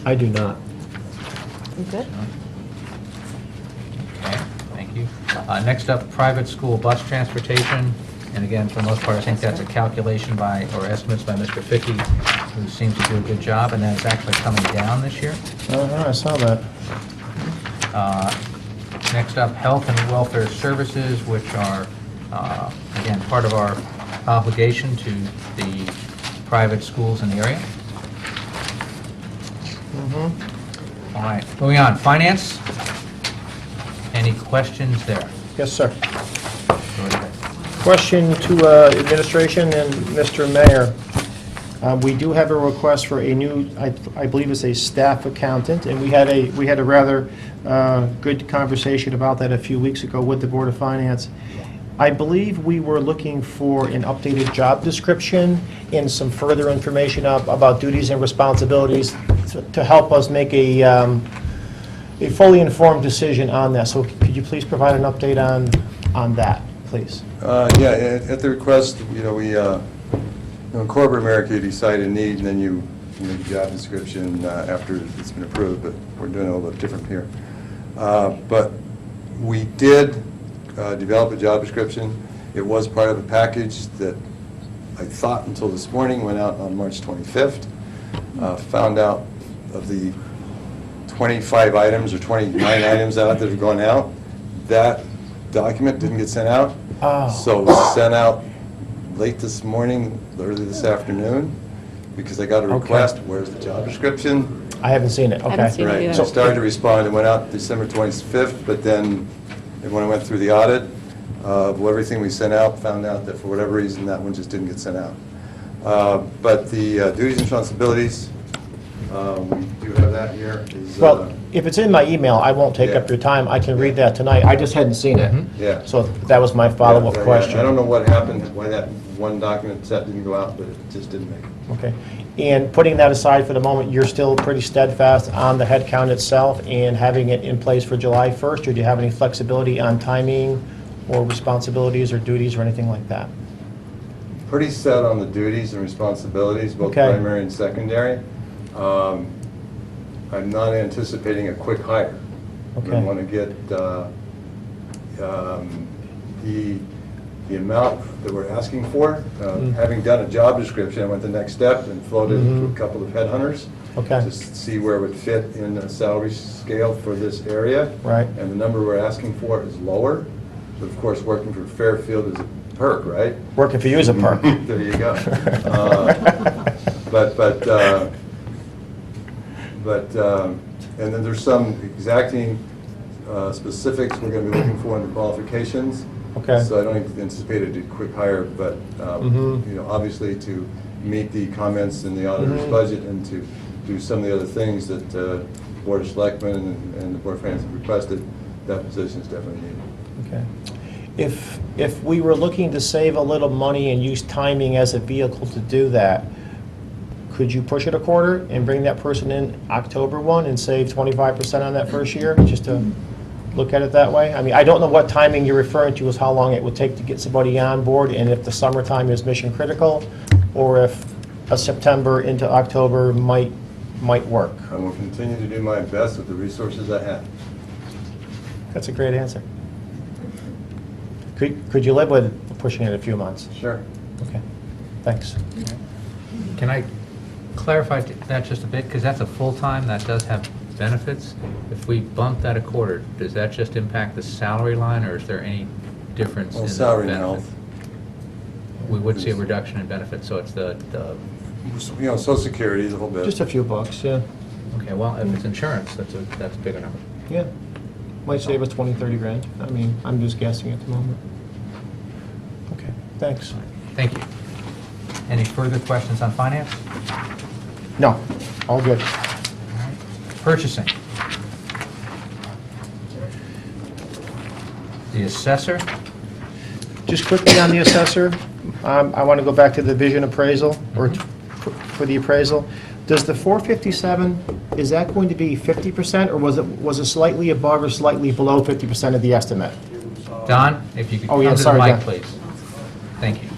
I do not. You good? Okay, thank you. Next up, private school bus transportation. And again, for the most part, I think that's a calculation by, or estimates by Mr. Fickey, who seems to do a good job, and that's actually coming down this year. I saw that. Next up, health and welfare services, which are, again, part of our obligation to the private schools in the area. All right, moving on. Finance? Any questions there? Yes, sir. Go ahead. Question to administration and Mr. Mayor. We do have a request for a new, I believe it's a staff accountant, and we had a rather good conversation about that a few weeks ago with the Board of Finance. I believe we were looking for an updated job description and some further information about duties and responsibilities to help us make a fully informed decision on that. So could you please provide an update on that, please? Yeah, at the request, we, in corporate America, you decide a need, and then you make a job description after it's been approved, but we're doing it a little bit different here. But we did develop a job description. It was part of a package that I thought until this morning went out on March 25th. Found out of the 25 items or 29 items out that have gone out, that document didn't get sent out. Oh. So it was sent out late this morning, early this afternoon, because I got a request, where's the job description? I haven't seen it, okay. Haven't seen it Right, either. so I started to respond, it went out December 25th, but then when I went through the audit of everything we sent out, found out that for whatever reason, that one just didn't get sent out. But the duties and responsibilities, we do have that here. Is, Well, if it's in my email, I won't take up Yeah. your time. I can read that tonight. I just hadn't seen it. Yeah. So that was my follow-up Yeah, question. I don't know what happened, why that one document set didn't go out, but it just didn't make it. Okay. And putting that aside for the moment, you're still pretty steadfast on the headcount itself and having it in place for July 1st? Or do you have any flexibility on timing or responsibilities or duties or anything like that? Pretty set on the duties and responsibilities, both Okay. primary and secondary. I'm not anticipating a quick hire. Okay. I want to get the amount that we're asking for. Having done a job description, I went the next step and floated it to a couple of headhunters. Okay. To see where it would fit in the salary scale for this area. Right. And the number we're asking for is lower. But of course, working for Fairfield is a perk, right? Working for you is a perk. There you go. And then there's some exacting specifics we're going to be looking for in the qualifications. Okay. So I don't anticipate a quick hire, but, obviously to meet the comments in the auditor's budget and to do some of the other things that Board of Selectmen and the Board of Finance have requested, that position is definitely needed. Okay. If we were looking to save a little money and use timing as a vehicle to do that, could you push it a quarter and bring that person in October 1 and save 25% on that first year, just to look at it that way? I mean, I don't know what timing you're referring to as how long it would take to get somebody on board, and if the summertime is mission critical, or if a September into October might work. I will continue to do my best with the resources I have. That's a great answer. Could you live with pushing it a few months? Sure. Okay, thanks. Can I clarify that just a bit? Because that's a full-time, that does have benefits. If we bump that a quarter, does that just impact the salary line, or is there any difference in Well, the salary and benefit? health. We would see a reduction in benefits, so it's the, Social Security is a whole bit. Just a few bucks, yeah. okay, well, if it's insurance, that's a bigger number. Yeah. Might save us 20, 30 grand. I mean, I'm just guessing at the moment. Okay, thanks. Thank you. Any further questions on finance? No, all good. Purchasing. The assessor? Just quickly on the assessor, I want to go back to the vision appraisal, or for the appraisal. Does the 457, is that going to be 50%, or was it slightly above or slightly below 50% of the estimate? Don, if you could Oh, come yeah, to the sorry, mic, Don. please. Thank you.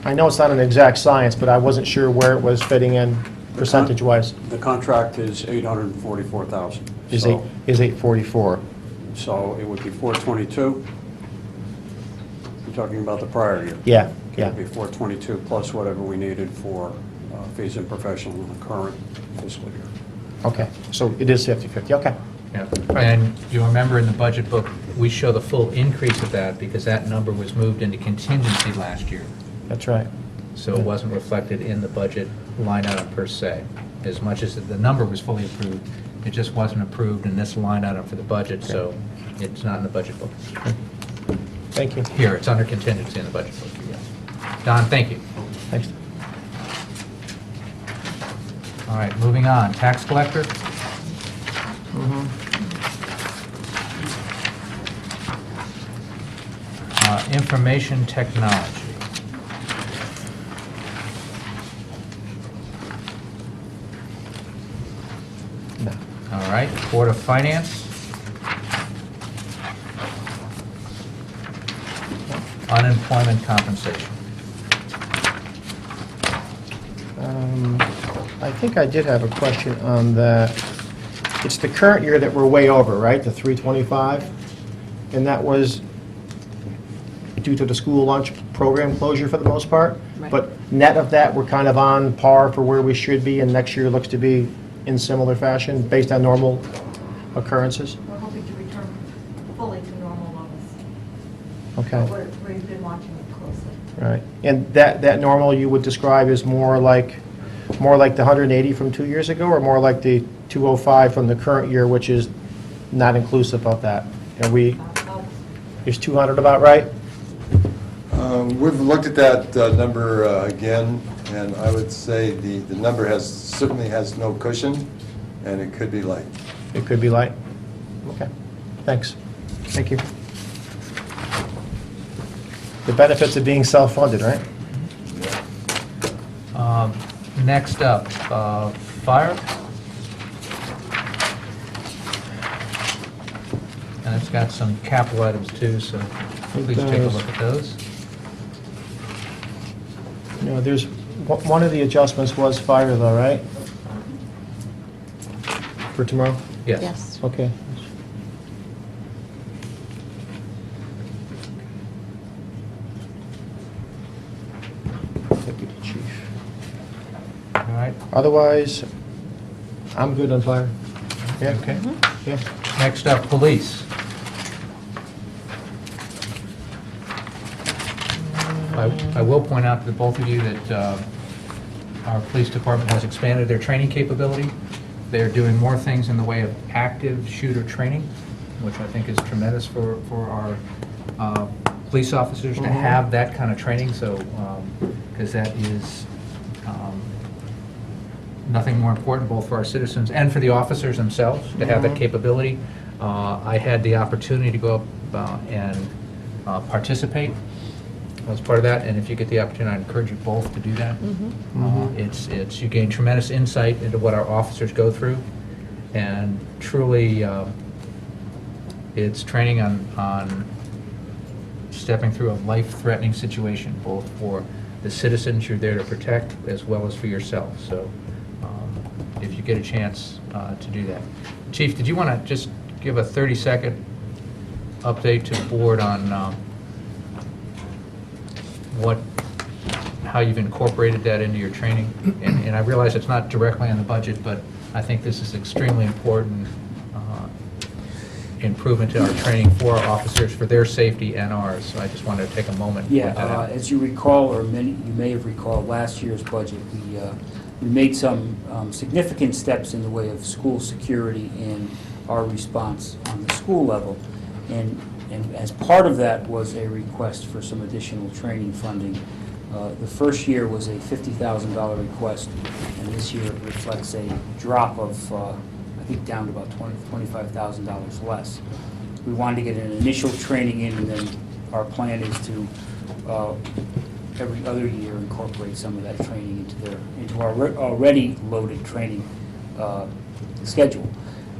I know it's not an exact science, but I wasn't sure where it was fitting in percentage-wise. The contract is $844,000. Is So- 844. So it would be 422. You're talking about the prior year. Yeah, It yeah. would be 422 plus whatever we needed for fees and professional in the current fiscal year. Okay, so it is 50/50, okay. Yeah. And you remember in the budget book, we show the full increase of that because that number was moved into contingency last year. That's right. So it wasn't reflected in the budget line item per se. As much as the number was fully approved, it just wasn't approved in this line item for the budget, so it's not in the budget book. Thank you. Here, it's under contingency in the budget book, yes. Don, thank you. Thanks. All right, moving on. Tax collector? Information technology. No. All right, Board of Finance. Unemployment compensation. I think I did have a question on that. It's the current year that we're way over, right, the 325? And that was due to the school lunch program closure for the most part? Right. But net of that, we're kind of on par for where we should be, and next year looks to be in similar fashion, based on normal occurrences? We're hoping to return fully to normal levels. Okay. But we've been watching it closely. Right. And that normal you would describe as more like the 180 from 2 years ago, or more like the 205 from the current year, which is not inclusive of that? Is 200 about right? We've looked at that number again, and I would say the number certainly has no cushion, and it could be light. It could be light? Okay, thanks. Thank you. The benefits of being self-funded, right? Next up, fire. And it's got some capital items too, so please take a look at those. You know, there's, one of the adjustments was fire though, right? For tomorrow? Yes. Okay. Deputy Chief. All right, Otherwise, I'm good on fire. Yeah, okay. yeah. Next up, police. I will point out to both of you that our police department has expanded their training capability. They're doing more things in the way of active shooter training, which I think is tremendous for our police officers to have that kind of training, so, because that is nothing more important both for our citizens and for the officers themselves to have that capability. I had the opportunity to go up and participate as part of that, and if you get the opportunity, I encourage you both to do that. You gain tremendous insight into what our officers go through, and truly, it's training on stepping through a life-threatening situation, both for the citizens you're there to protect as well as for yourself. So if you get a chance to do that. Chief, did you want to just give a 30-second update to the board on how you've incorporated that into your training? And I realize it's not directly on the budget, but I think this is extremely important improvement to our training for our officers, for their safety and ours. So I just wanted to take a moment and point that Yeah, Uh, out. as you recall, or many, you may have recalled, last year's budget, we made some significant steps in the way of school security and our response on the school level. And as part of that was a request for some additional training funding. The first year was a $50,000 request, and this year it reflects a drop of, I I think, down to about $25,000 less. We wanted to get an initial training in, and then our plan is to, every other year, incorporate some of that training into our already loaded training schedule.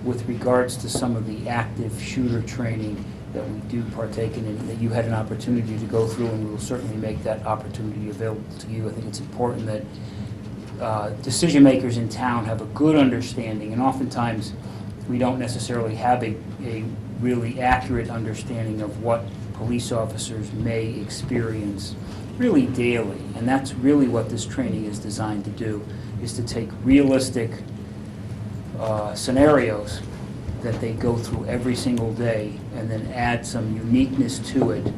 With regards to some of the active shooter training that we do partake in, and that you had an opportunity to go through, and we will certainly make that opportunity available to you. I think it's important that decision makers in town have a good understanding, and oftentimes we don't necessarily have a really accurate understanding of what police officers may experience really daily. And that's really what this training is designed to do, is to take realistic scenarios that they go through every single day and then add some uniqueness to it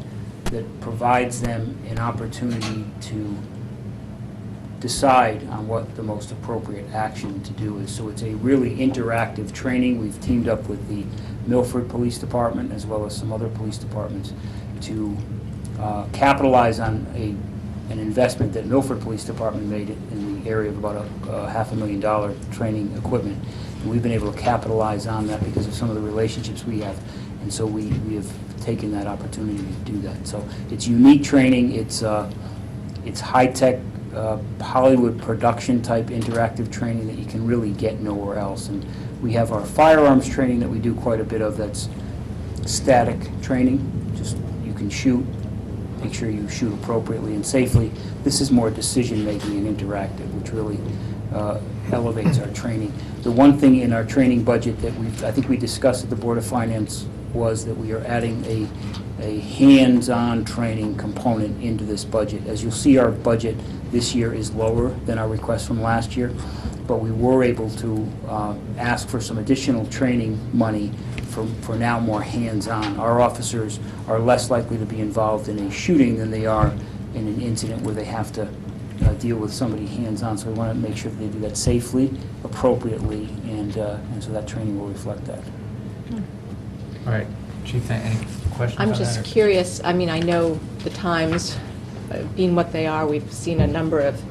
that provides them an opportunity to decide on what the most appropriate action to do is. So it's a really interactive training. We've teamed up with the Milford Police Department as well as some other police departments to capitalize on an investment that Milford Police Department made in the area of about $500,000 training equipment. And we've been able to capitalize on that because of some of the relationships we have. And so we have taken that opportunity to do that. So it's unique training. It's high-tech, Hollywood production type interactive training that you can really get nowhere else. And we have our firearms training that we do quite a bit of. That's static training. Just you can shoot, make sure you shoot appropriately and safely. This is more decision making and interactive, which really elevates our training. The one thing in our training budget that I think we discussed at the Board of Finance was that we are adding a hands-on training component into this budget. As you'll see, our budget this year is lower than our request from last year, but we were able to ask for some additional training money for now more hands-on. Our officers are less likely to be involved in a shooting than they are in an incident where they have to deal with somebody hands-on. So we want to make sure that they do that safely, appropriately, and so that training will reflect that. All right, Chief, any questions on I'm that, just or- curious, I mean, I know the times, being what they are, we've seen a number of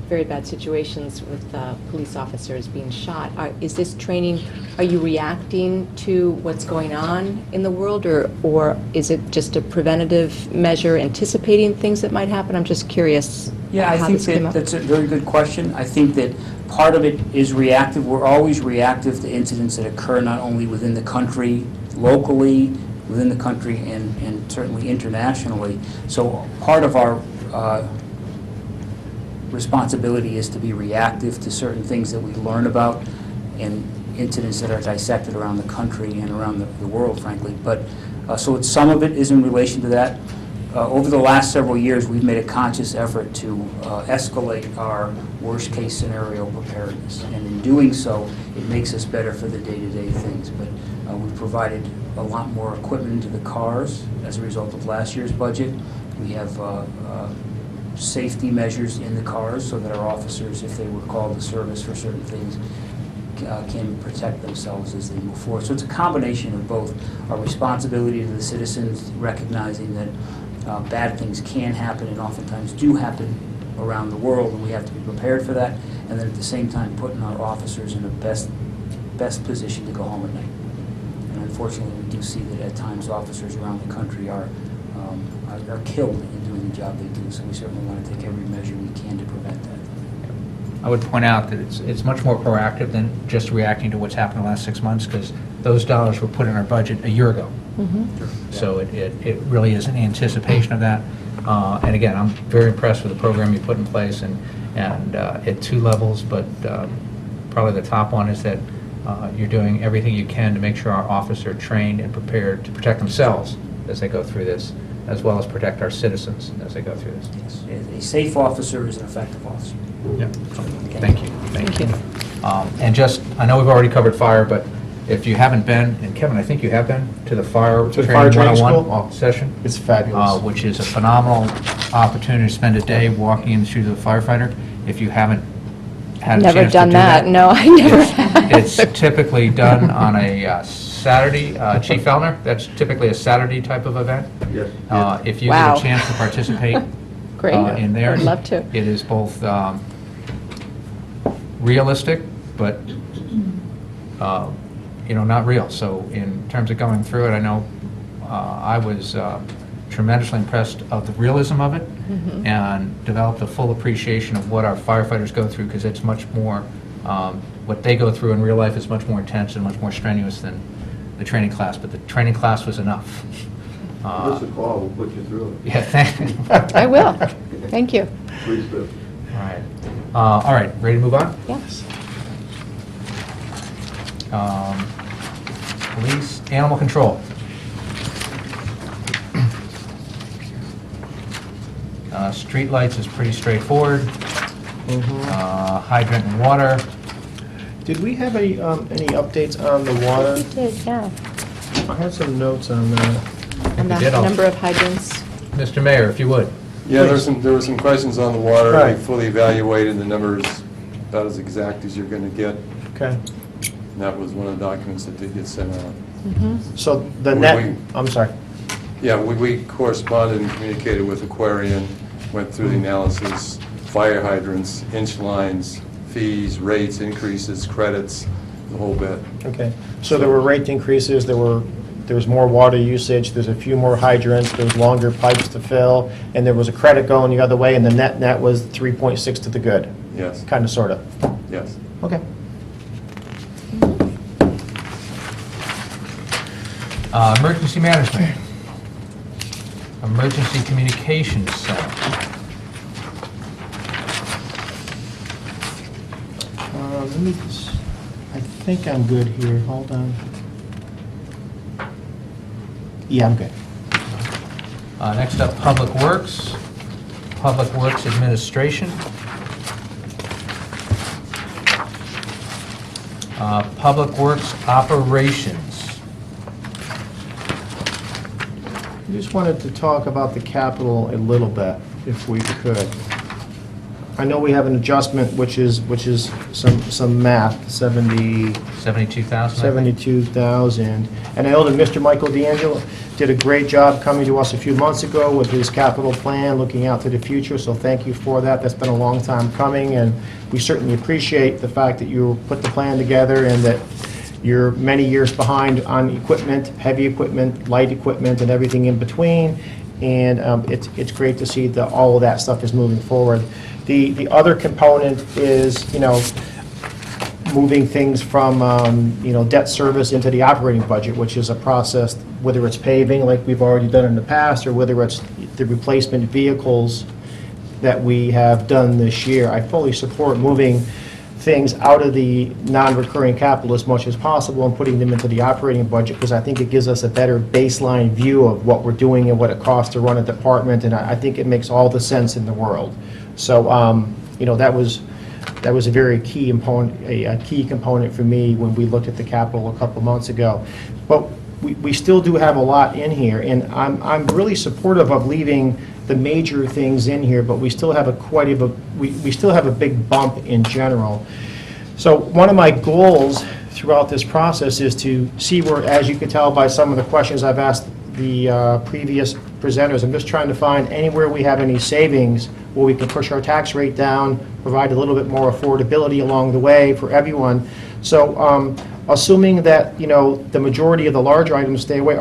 very bad situations with police officers being shot. Is this training, are you reacting to what's going on in the world, or is it just a preventative measure, anticipating things that might happen? I'm just curious Yeah, I how think this came that up. that's a very good question. I think that part of it is reactive. We're always reactive to incidents that occur not only within the country, locally, within the country, and certainly internationally. So part of our responsibility is to be reactive to certain things that we learn about and incidents that are dissected around the country and around the world, frankly. But so some of it is in relation to that. Over the last several years, we've made a conscious effort to escalate our worst-case scenario preparedness. And in doing so, it makes us better for the day-to-day things. But we've provided a lot more equipment into the cars as a result of last year's budget. We have safety measures in the cars so that our officers, if they were called to service for certain things, can protect themselves as they move forward. So it's a combination of both our responsibility to the citizens, recognizing that bad things can happen and oftentimes do happen around the world, and we have to be prepared for that, and then at the same time putting our officers in the best position to go home at night. And unfortunately, we do see that at times officers around the country are killed in doing the job they do, so we certainly want to take every measure we can to prevent that. I would point out that it's much more proactive than just reacting to what's happened in the last 6 months, because those dollars were put in our budget a year ago. So it really is an anticipation of that. And again, I'm very impressed with the program you put in place, and at 2 levels, but probably the top one is that you're doing everything you can to make sure our officers are trained and prepared to protect themselves as they go through this, as well as protect our citizens as they go through this. Yes. A safe officer is an effective officer. Yeah. Thank you. Thank you. And just, I know we've already covered fire, but if you haven't been, and Kevin, I think you have been to the fire To the fire training 101 session, It's fabulous. which is a phenomenal opportunity to spend a day walking in the shoes of a firefighter. If you haven't had a chance to do Never done that, no, I never have. It's typically done on a Saturday. Chief Fellner, that's typically a Saturday type of event. Yes. If you Wow. get a chance to participate Great. in there. I'd love to. It is both realistic, but not real. So in terms of going through it, I know I was tremendously impressed of the realism of it and developed a full appreciation of what our firefighters go through, because it's much more, what they go through in real life is much more intense and much more strenuous than the training class, but the training class was enough. Give us a call, we'll put you through it. Yeah, thank I will. Thank you. Please do. All right, ready to move on? Yes. Police, animal control. Streetlights is pretty straightforward. Hydrant and water. Did we have any updates on the water? We did, yeah. I had some notes on that. And we the did all. number of hydrants. Mr. Mayor, if you would. Yeah, there were some questions on the water. Right. We fully evaluated the numbers, about as exact as you're going to get. Okay. And that was one of the documents that did get sent out. So the We- net, we- I'm sorry. Yeah, we corresponded and communicated with Aquarian, went through the analysis, fire hydrants, inch lines, fees, rates, increases, credits, the whole bit. Okay. So there were rate increases, there was more water usage, there's a few more hydrants, there's longer pipes to fill, and there was a credit going the other way, and the net was 3.6 to the good, Yes, kind of, sort of. yes. Okay. Emergency management. Emergency Communications Center. Let me just, I think I'm good here, hold on. Yeah, I'm good. Next up, Public Works. Public Works Administration. Public Works Operations. I just wanted to talk about the capital a little bit, if we could. I know we have an adjustment, which is some math, 72,000. 72,000. And I know that Mr. Michael D'Angelo did a great job coming to us a few months ago with his capital plan, looking out to the future, so thank you for that. That's been a long time coming, and we certainly appreciate the fact that you put the plan together and that you're many years behind on equipment, heavy equipment, light equipment, and everything in between. And it's great to see that all of that stuff is moving forward. The other component is, moving things from, debt service into the operating budget, which is a process, whether it's paving, like we've already done in the past, or whether it's the replacement vehicles that we have done this year. I fully support moving things out of the non-recurring capital as much as possible and putting them into the operating budget, because I think it gives us a better baseline view of what we're doing and what it costs to run a department, and I think it makes all the sense in the world. So, that was a very key component, a key component for me when we looked at the capital a couple months ago. But we still do have a lot in here, and I'm really supportive of leaving the major things in here, but we still have we still have a big bump in general. So one of my goals throughout this process is to see where, as you can tell by some of the questions I've asked the previous presenters, I'm just trying to find anywhere we have any savings where we can push our tax rate down, provide a little bit more affordability along the way for everyone. So assuming that, the majority of the larger items stay away,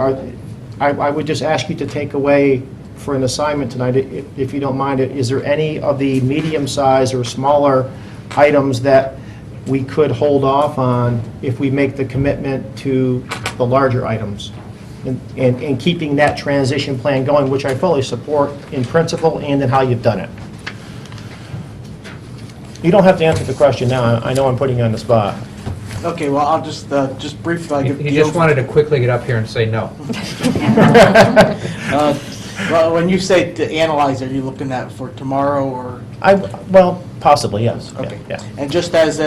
I would just ask you to take away for an assignment tonight, if you don't mind it, is there any of the medium-sized or smaller items that we could hold off on if we make the commitment to the larger items? And keeping that transition plan going, which I fully support in principle and in how you've done it. You don't have to answer the question now. I know I'm putting you on the spot. Okay, well, I'll just briefly give He just wanted to quickly get up here and say no. Well, when you say to analyze, are you looking at for tomorrow or? Well, possibly, yes. Okay. Yeah. And just as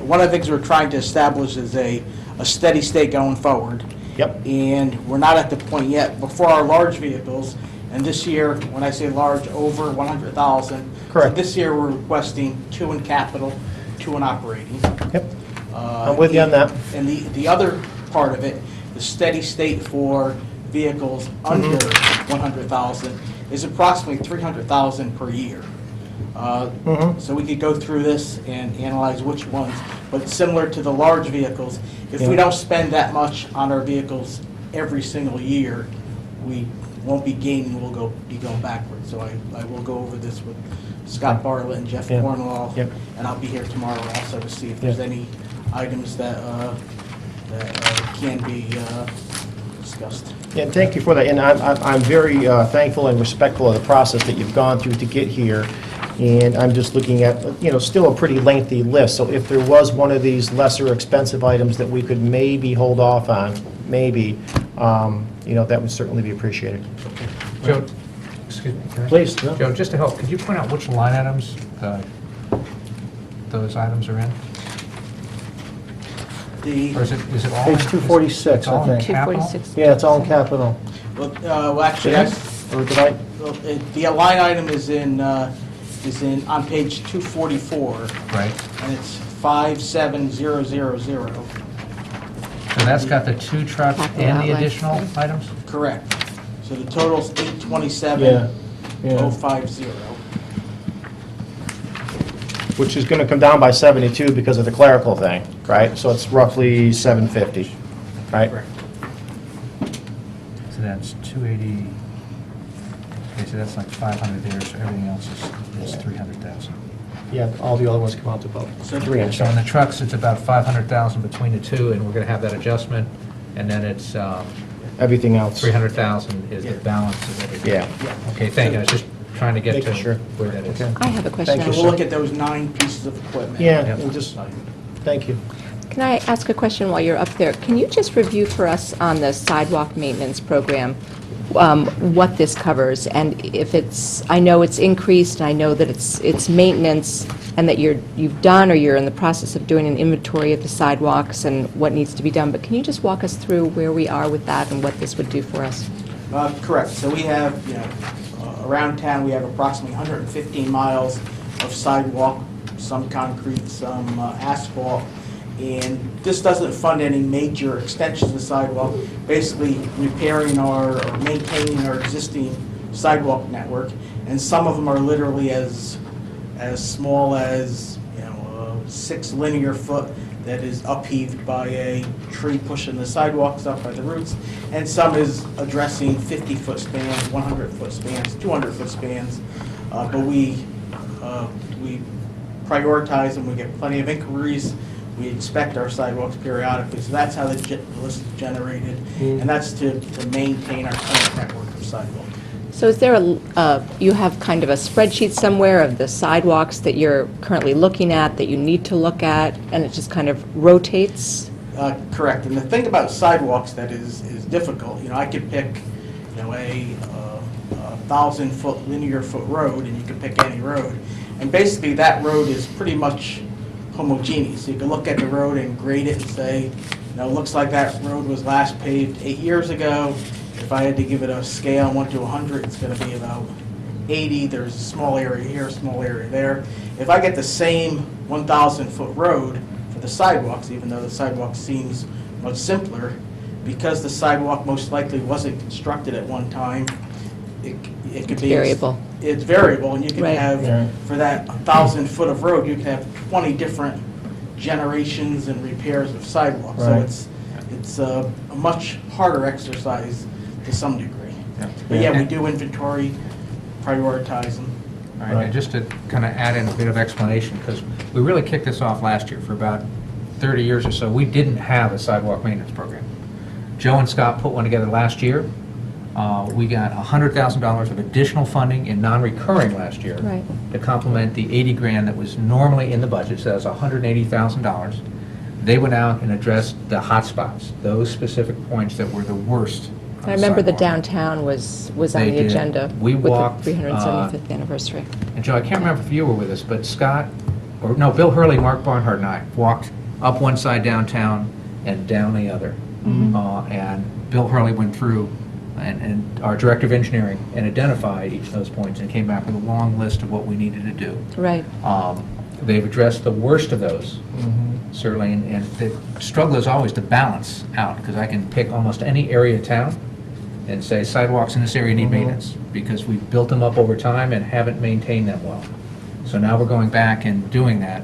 one of the things we're trying to establish is a steady state going forward. Yep. And we're not at the point yet before our large vehicles. And this year, when I say large, over 100,000. Correct. So this year, we're requesting 2 in capital, 2 in operating. Yep. I'm with you on that. And the other part of it, the steady state for vehicles under 100,000 is approximately 300,000 per year. So we could go through this and analyze which ones, but similar to the large vehicles, if we Yeah. don't spend that much on our vehicles every single year, we won't be gaining, we'll be going backwards. So I will go over this with Scott Bartlett and Jeff Yeah. Cornwall, Yep. and I'll be here tomorrow also to see if there's Yeah. any items that can be discussed. Yeah, and thank you for that, and I'm very thankful and respectful of the process that you've gone through to get here, and I'm just looking at, still a pretty lengthy list, so if there was one of these lesser expensive items that we could maybe hold off on, maybe, that would certainly be appreciated. Joe, excuse me. can I- Please, no. Joe, just to help, could you point out which line items those items are in? Or is it all? Page 246, it's all I in think. capital? 246. Yeah, it's all in capital. Well, actually, Or did I? the line item is on page 244, Right. and it's 57000. So that's got the 2 trucks Capital and the outlay. additional items? Correct. So the total's Yeah, 827,050. which is going to come down by 72 because of the clerical thing, right? So it's roughly 750, right? So that's 280, okay, so that's like 500 there, so everything else is 300,000. Yeah, all the other ones come out to about So 3 and So in the change. trucks, it's about 500,000 between the two, and we're going to have that adjustment, and then it's Everything else. 300,000 is the Yeah. balance of everything. Yeah. Okay, thank you, I was just trying to get Making to sure. where that is. Okay. I have a question. Thank So you, we'll look at those 9 pieces of equipment. Yeah, Yep. and just, thank you. Can I ask a question while you're up there? Can you just review for us on the sidewalk maintenance program, what this covers? And if I know it's increased, and I know that it's maintenance, and that you've done or you're in the process of doing an inventory of the sidewalks and what needs to be done, but can you just walk us through where we are with that and what this would do for us? Correct. So we have, around town, we have approximately 115 miles of sidewalk, some concrete, some asphalt. And this doesn't fund any major extensions of the sidewalk, basically repairing or maintaining our existing sidewalk network. And some of them are literally as small as, 6 linear foot that is upheaved by a tree pushing the sidewalks up by the roots. And some is addressing 50-foot spans, 100-foot spans, 200-foot spans. But we prioritize them, we get plenty of inquiries. We inspect our sidewalks periodically, so that's how the list is generated, and that's to maintain our current network of sidewalk. So is there you have kind of a spreadsheet somewhere of the sidewalks that you're currently looking at, that you need to look at, and it just kind of rotates? Correct, and the thing about sidewalks that is difficult, I could pick, a 1,000-foot linear foot road, and you could pick any road, and basically that road is pretty much homogeneous. So you can look at the road and grade it and say, it looks like that road was last paved 8 years ago. If I had to give it a scale 1 to 100, it's going to be about 80. There's a small area here, a small area there. If I get the same 1,000-foot road for the sidewalks, even though the sidewalk seems much simpler, because the sidewalk most likely wasn't constructed at one time, it could be variable. It's variable, and you can Right. have, Yeah. for that 1,000-foot of road, you can have 20 different generations and repairs of sidewalks. So Right. it's a much harder exercise to some degree. But Yeah. yeah, we do inventory, prioritize them. All right, and just to kind of add in a bit of explanation, because we really kicked this off last year. For about 30 years or so, we didn't have a sidewalk maintenance program. Joe and Scott put one together last year. We got $100,000 of additional funding in non-recurring last year Right. to complement the 80 grand that was normally in the budget, so that was $180,000. They went out and addressed the hot spots, those specific points that were the worst on I remember the sidewalk. downtown was on They the did. agenda We with walked, the 375th anniversary. And Joe, I can't remember if you were with us, but Scott, or no, Bill Hurley, Mark Barnhart, and I walked up one side downtown and down the other. And Bill Hurley went through, and our director of engineering, and identified each of those points and came back with a long list of what we needed to do. Right. They've addressed the worst of those, certainly, and the struggle is always to balance out, because I can pick almost any area of town and say sidewalks in this area need maintenance, because we've built them up over time and haven't maintained them well. So now we're going back and doing that.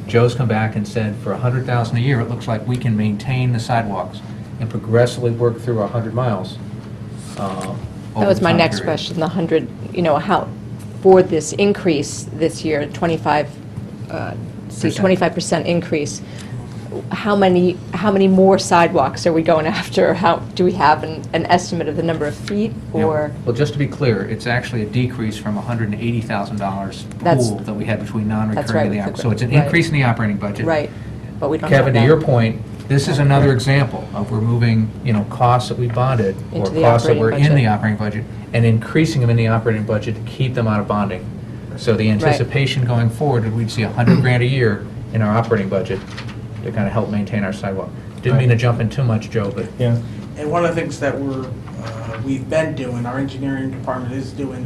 Joe's come back and said for $100,000 a year, it looks like we can maintain the sidewalks and progressively work through 100 miles. That was my next question, the 100, how, for this increase this year, 25% increase, how many more sidewalks are we going after? How, do we have an estimate of the number of feet, or? Well, just to be clear, it's actually a decrease from $180,000 That's- pool that we had between That's non-recurring right, and the with op. the- So it's an right. increase in the operating budget. Right, but we don't have Kevin, to that. your point, this is another example of we're moving, costs that we bonded or Into the costs that were operating in the budget. operating budget and increasing them in the operating budget to keep them out of bonding. So the anticipation going forward, is we'd see $100,000 a year in our operating budget to kind of help maintain our sidewalk. Didn't mean to jump in too much, Joe, but Yeah. And one of the things that we've been doing, our engineering department is doing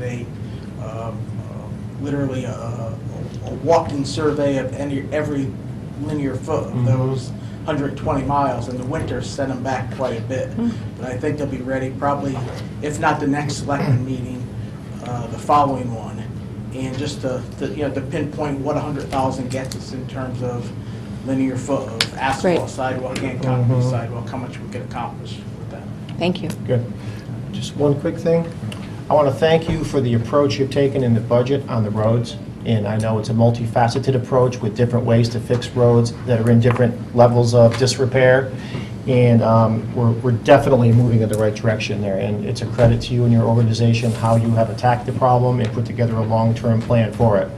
literally a walking survey of every linear foot of those 120 miles. In the winter, set them back quite a bit. But I think they'll be ready probably, if not the next selectmen meeting, the following one. And just to pinpoint what 100,000 gets us in terms of linear foot of Great. asphalt sidewalk and concrete sidewalk, how much we could accomplish with that. Thank you. Good. Just one quick thing. I want to thank you for the approach you've taken in the budget on the roads. And I know it's a multifaceted approach with different ways to fix roads that are in different levels of disrepair. And we're definitely moving in the right direction there. And it's a credit to you and your organization how you have attacked the problem and put together a long-term plan for it.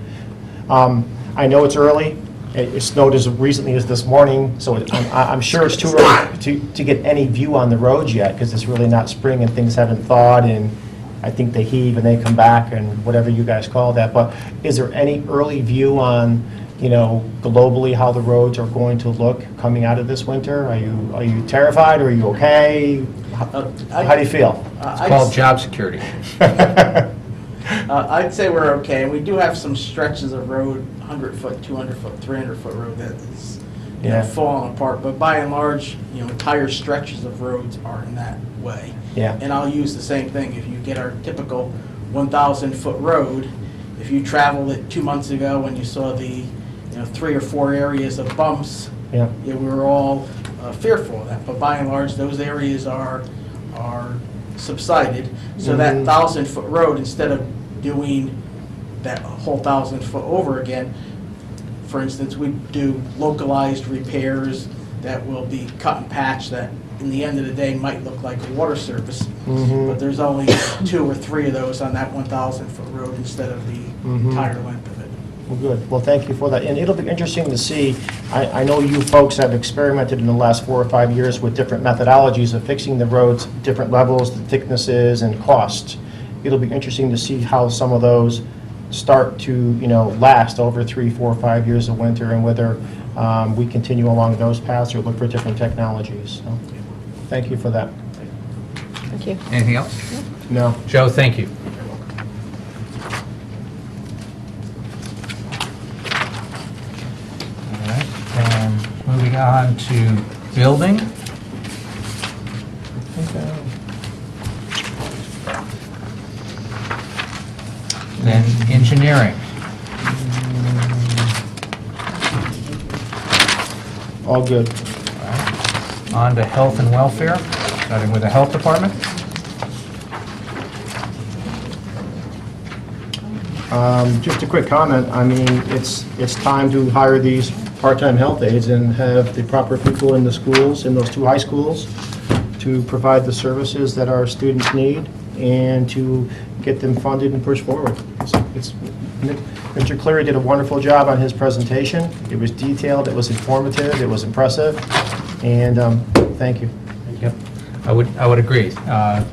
I know it's early. It snowed as recently as this morning, so I'm sure it's too early to get any view on the roads yet, because it's really not spring and things haven't thawed, and I think they heave and they come back and whatever you guys call that. But is there any early view on, globally how the roads are going to look coming out of this winter? Are you terrified, or are you okay? How do you feel? it's called job security. I'd say we're okay. We do have some stretches of road, 100-foot, 200-foot, 300-foot road that is Yeah. falling apart. But by and large, entire stretches of roads are in that way. Yeah. And I'll use the same thing. If you get our typical 1,000-foot road, if you traveled it 2 months ago when you saw the 3 or 4 areas of bumps, Yeah. we were all fearful of that. But by and large, those areas are subsided. So that 1,000-foot road, instead of doing that whole 1,000-foot over again, for instance, we do localized repairs that will be cut and patch that in the end of the day might look like a water service. But there's only 2 or 3 of those on that 1,000-foot road instead of the entire length of it. Well, good. Well, thank you for that. And it'll be interesting to see, I know you folks have experimented in the last 4 or 5 years with different methodologies of fixing the roads, different levels, the thicknesses, and costs. It'll be interesting to see how some of those start to, last over 3, 4, 5 years of winter, and whether we continue along those paths or look for different technologies. So, thank you for that. Thank you. Anything else? No. Joe, thank you. All right, and moving on to building. Then engineering. All good. All right. On to health and welfare, starting with the health department. Just a quick comment. I mean, it's time to hire these part-time health aides and have the proper people in the schools, in those 2 high schools, to provide the services that our students need and to get them funded and pushed forward. Mr. Cleary did a wonderful job on his presentation. It was detailed, it was informative, it was impressive, and thank you. Yep, I would agree.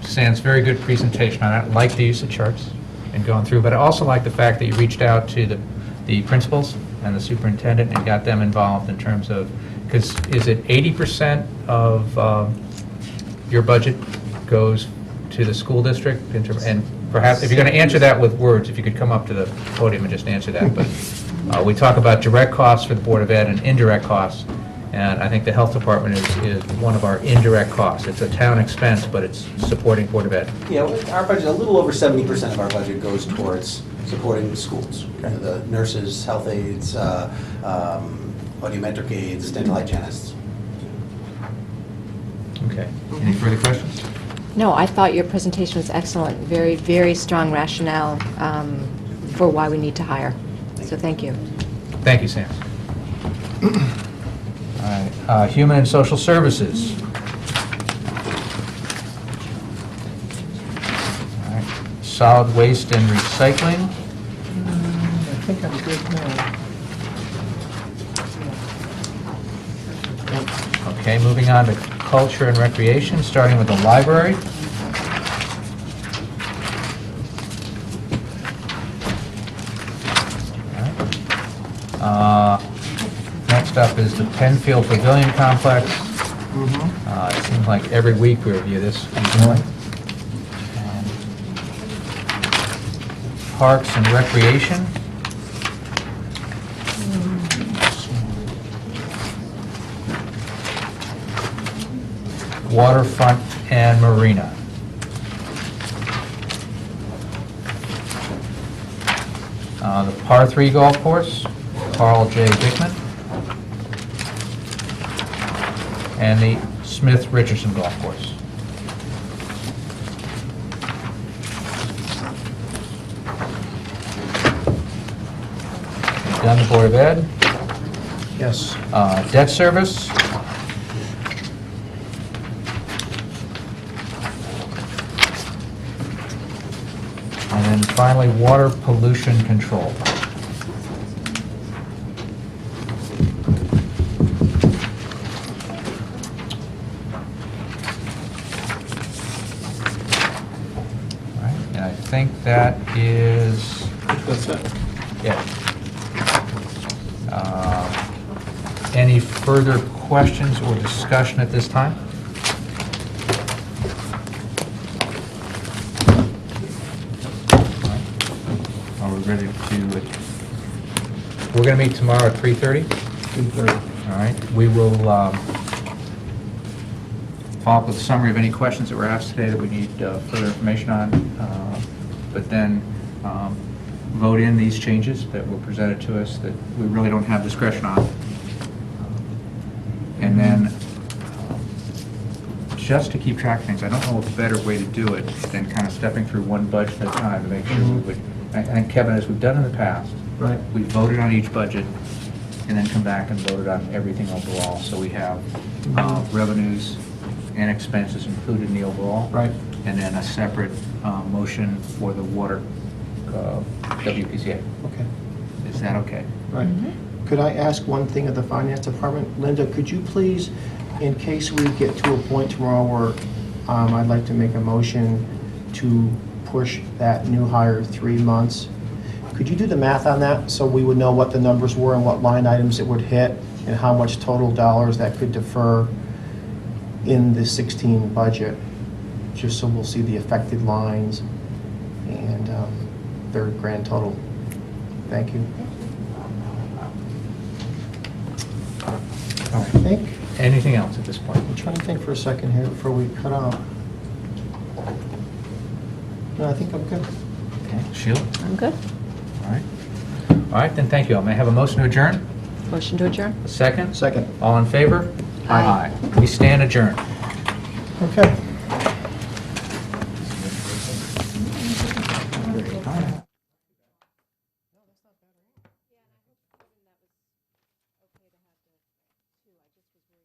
Sam's very good presentation on it. I like the use of charts and going through, but I also like the fact that you reached out to the principals and the superintendent and got them involved in terms of, because is it 80% of your budget goes to the school district? And perhaps, if you're going to answer that with words, if you could come up to the podium and just answer that. But we talk about direct costs for the Board of Ed and indirect costs, And I think the health department is one of our indirect costs. It's a town expense, but it's supporting Board of Ed. Yeah, our budget, a little over 70% of our budget goes towards supporting the schools. The nurses, health aides, audiometric aides, dental hygienists. Okay. Any further questions? No, I thought your presentation was excellent. Very, very strong rationale for why we need to hire. So thank you. Thank you, Sam. All right, Human and Social Services. All right, Solid Waste and Recycling. I think I'm good now. Okay, moving on to Culture and Recreation, starting with the library. All right. Next up is the Penfield Pavilion Complex. It seems like every week we review this usually. Parks and Recreation. Waterfront and Marina. The Par 3 Golf Course, Carl J. Dickman. And the Smith Richardson Golf Course. Done the Board of Ed. Yes. Debt service. And then finally, water pollution control. All right, and I think that is, That's it. yeah. Any further questions or discussion at this time? Are we ready to, we're going to meet tomorrow at 3:30? 2:30. All right, we will follow up with a summary of any questions that were asked today that we need further information on, but then vote in these changes that were presented to us that we really don't have discretion on. And then, just to keep track of things, I don't know a better way to do it than kind of stepping through one budget at a time to make sure we would, I think, Kevin, as we've done in the past, Right. we voted on each budget and then come back and voted on everything overall. So we have revenues and expenses included in the overall. Right. And then a separate motion for the water WPCA. Okay. Is that okay? Right. Could I ask one thing of the Finance Department? Linda, could you please, in case we get to a point tomorrow where I'd like to make a motion to push that new hire 3 months, could you do the math on that so we would know what the numbers were and what line items it would hit and how much total dollars that could defer in the 16 budget, just so we'll see the affected lines and their grand total? Thank you. All I right. think, Anything else at this point? I'm trying to think for a second here before we cut out. No, I think I'm good. Okay, Sheila? I'm good. All right. All right, then, thank you all. May I have a motion to adjourn? Motion to adjourn? A second? Second. All in favor? Aye. We stand adjourned. Okay.